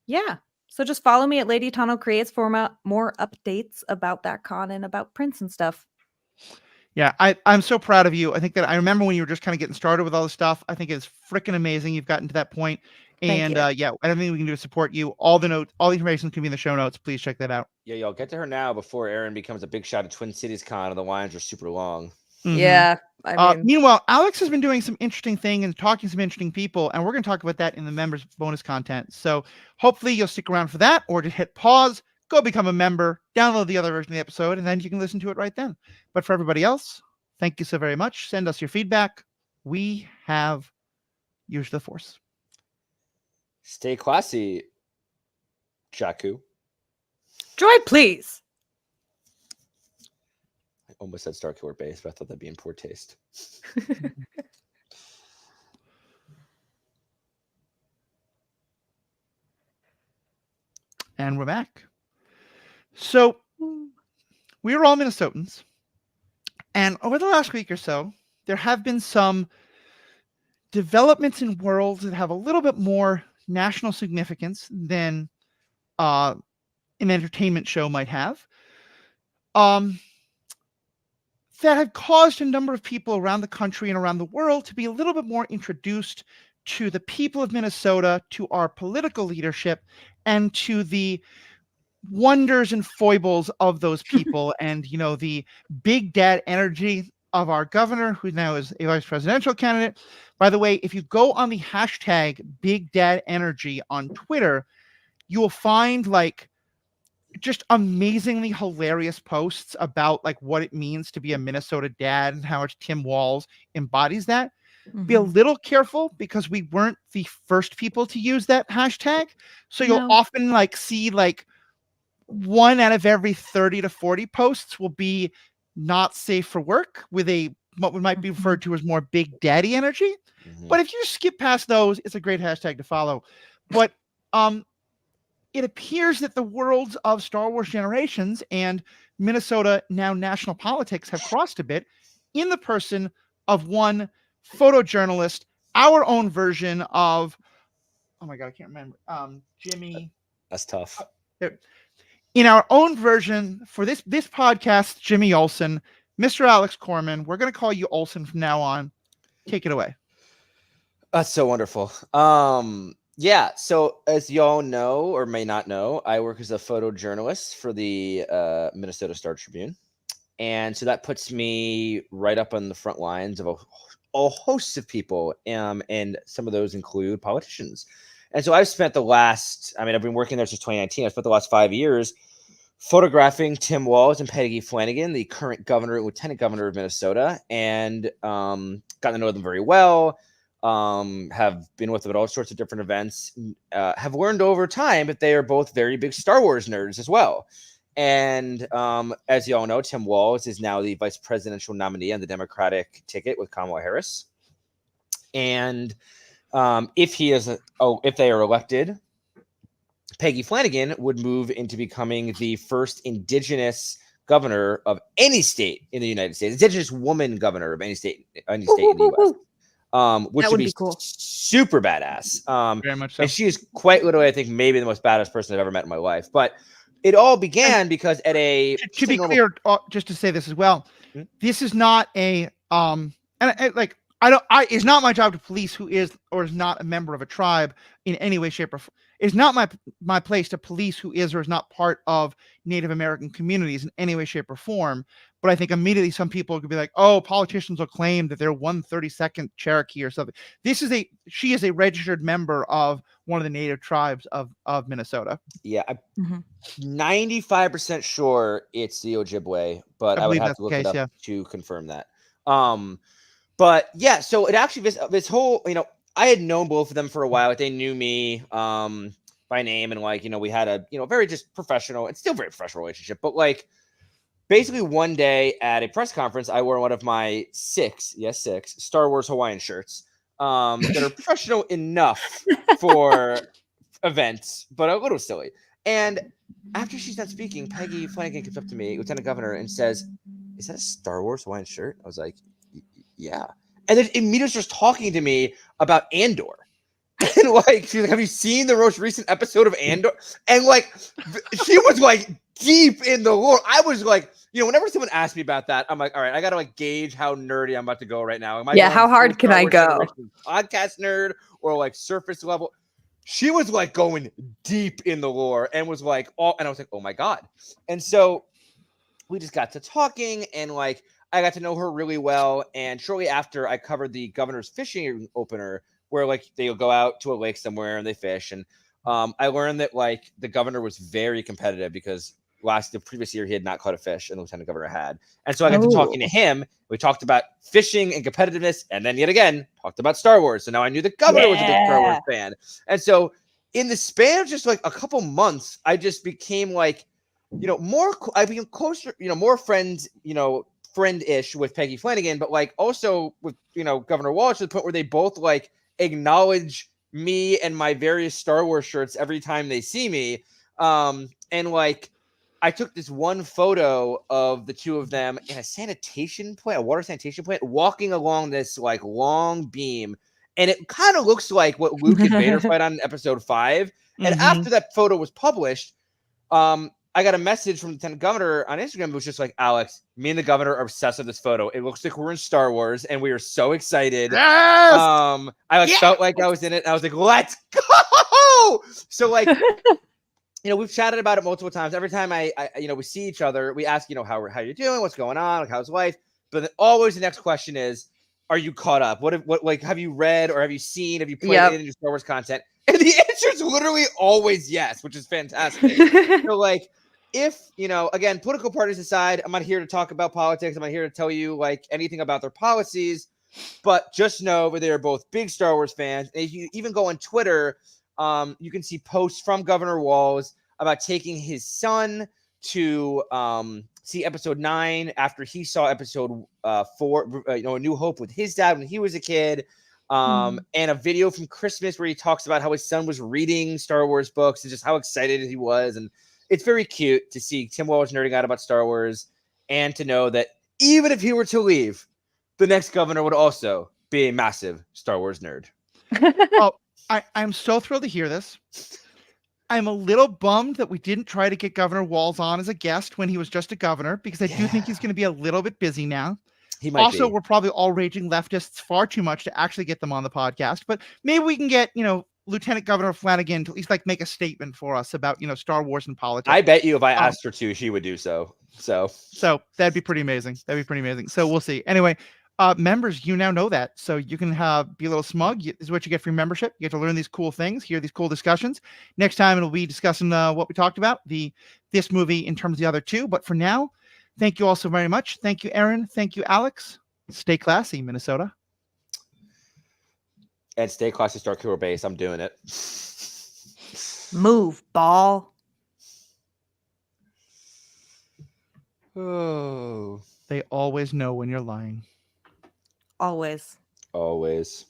B: Yeah. So just follow me at Lady Tano Creates for more updates about that con and about prints and stuff.
A: Yeah, I'm so proud of you. I think that I remember when you were just kind of getting started with all this stuff. I think it's freaking amazing you've gotten to that point.
B: Thank
A: And
B: you.
A: yeah, everything we can do to support you. All the information can be in the show notes. Please check that out.
C: Yeah, y'all get to her now before Erin becomes a big shot at Twin Cities Con and the lines are super long.
A: Mhm.
B: Yeah. I mean,
A: Meanwhile, Alex has been doing some interesting thing and talking to some interesting people, and we're going to talk about that in the members bonus content. So hopefully you'll stick around for that, or just hit pause, go become a member, download the other version of the episode, and then you can listen to it right then. But for everybody else, thank you so very much. Send us your feedback. We have used the Force.
C: Stay classy, Jakku.
B: droid, please.
C: I almost said Star Killer Base, but I thought that'd be in poor taste.
A: And we're back. So we are all Minnesotans. And over the last week or so, there have been some developments in worlds that have a little bit more national significance than an entertainment show might have. That have caused a number of people around the country and around the world to be a little bit more introduced to the people of Minnesota, to our political leadership, and to the wonders and foibles of those people and, the big dad energy of our governor, who now is a vice presidential candidate. By the way, if you go on the hashtag big dad energy on Twitter, you will find just amazingly hilarious posts about what it means to be a Minnesota dad and how much Tim Walz embodies that. Be a little careful because we weren't the first people to use that hashtag. So you'll often see 1 out of every 30 to 40 posts will be not safe for work with what might be referred to as more big daddy energy. But if you skip past those, it's a great hashtag to follow. But it appears that the worlds of Star Wars Generations and Minnesota now national politics have crossed a bit in the person of one photojournalist, our own version of, oh my God, I can't remember, Jimmy.
C: That's tough.
A: In our own version for this podcast, Jimmy Olsen, Mr. Alex Korman, we're going to call you Olsen from now on. Take it away.
C: That's so wonderful. Yeah, so as y'all know or may not know, I work as a photojournalist for the Minnesota Star Tribune. And so that puts me right up on the front lines of a host of people, and some of those include politicians. And so I've spent I've been working there since 2019. I've spent the last 5 years photographing Tim Walz and Peggy Flanagan, the current governor and lieutenant governor of Minnesota, and gotten to know them very well. Have been with them at all sorts of different events, have learned over time that they are both very big Star Wars nerds as well. And as you all know, Tim Walz is now the vice presidential nominee on the Democratic ticket with Kamala Harris. And if they are elected, Peggy Flanagan would move into becoming the first Indigenous governor of any state in the United States. Indigenous woman governor of any state in the U.S. Which
B: That
C: would
B: would
C: be
B: be cool.
C: super badass.
A: Very much so.
C: And she is quite literally, I think, maybe the most badass person I've ever met in my life. But it all began because at a
A: To be clear, just to say this as well, this is not a it's not my job to police who is or is not a member of a tribe in any way, shape, or form. It's not my place to police who is or is not part of Native American communities in any way, shape, or form. But I think immediately some people could be like, "Oh, politicians will claim that they're 1/32 Cherokee or something." She is a registered member of one of the Native tribes of Minnesota.
C: Yeah, I'm 95% sure it's the Ojibwe, but I would have to look it up to confirm that. But yeah, so it actually this whole, I had known both of them for a while. They knew me by name, and we had a very just professional, it's still very professional relationship. But basically one day at a press conference, I wore one of my six Star Wars Hawaiian shirts that are professional enough for events, but a little silly. And after she's done speaking, Peggy Flanagan comes up to me, Lieutenant Governor, and says, "Is that a Star Wars Hawaiian shirt?" I was like, "Yeah." And then immediately starts talking to me about Andor. And she's like, "Have you seen the most recent episode of Andor?" And she was deep in the lore. I was whenever someone asks me about that, I'm like, all right, I gotta gauge how nerdy I'm about to go right now. Am I
B: how hard can I go?
C: Podcast nerd or surface level? She was going deep in the lore and was and I was like, oh my God. And so we just got to talking, and I got to know her really well. And shortly after, I covered the governor's fishing opener where they'll go out to a lake somewhere and they fish. And I learned that the governor was very competitive because the previous year he had not caught a fish and the lieutenant governor had. And so I got to talking to him. We talked about fishing and competitiveness, and then yet again talked about Star Wars. So now I knew the governor was a big Star Wars fan. And so in the span of just a couple months, I just became I became closer, more friends, friend-ish with Peggy Flanagan, but also with Governor Walsh, to the point where they both acknowledge me and my various Star Wars shirts every time they see me. And I took this one photo of the two of them in a water sanitation plant, walking along this long beam, and it kind of looks like what Luke and Vader fight on in episode 5. And after that photo was published, I got a message from Lieutenant Governor on Instagram. It was just Alex, me and the governor are obsessed with this photo. It looks like we're in Star Wars, and we are so excited.
A: Yes!
C: I felt like I was in it, and I was like, let's go! So we've chatted about it multiple times. Every time we see each other, we ask, how you're doing, what's going on, how's life? But then always the next question is, are you caught up? What have you read, or have you seen? Have you played any Star Wars content? And the answer is literally always yes, which is fantastic. So if, again, political parties aside, I'm not here to talk about politics. I'm not here to tell you anything about their policies, but just know that they are both big Star Wars fans. And if you even go on Twitter, you can see posts from Governor Walz about taking his son to see episode 9 after he saw episode 4, A New Hope, with his dad when he was a kid. And a video from Christmas where he talks about how his son was reading Star Wars books and just how excited he was. And it's very cute to see Tim Walz nerding out about Star Wars, and to know that even if he were to leave, the next governor would also be a massive Star Wars nerd.
A: Oh, I'm so thrilled to hear this. I'm a little bummed that we didn't try to get Governor Walz on as a guest when he was just a governor, because I do think he's going to be a little bit busy now.
C: He might be.
A: We're probably all raging leftists far too much to actually get them on the podcast, but maybe we can get, Lieutenant Governor Flanagan to at least make a statement for us about, Star Wars and politics.
C: I bet you if I asked her to, she would do so. So
A: that'd be pretty amazing. So we'll see. Anyway, members, you now know that, so you can be a little smug. This is what you get for your membership. You get to learn these cool things, hear these cool discussions. Next time it'll be discussing what we talked about, this movie in terms of the other two. But for now, thank you all so very much. Thank you, Erin. Thank you, Alex. Stay classy, Minnesota.
C: And stay classy, Star Killer Base. I'm doing it.
B: Move, ball.
C: Oh.
A: They always know when you're lying.
B: Always.
C: Always.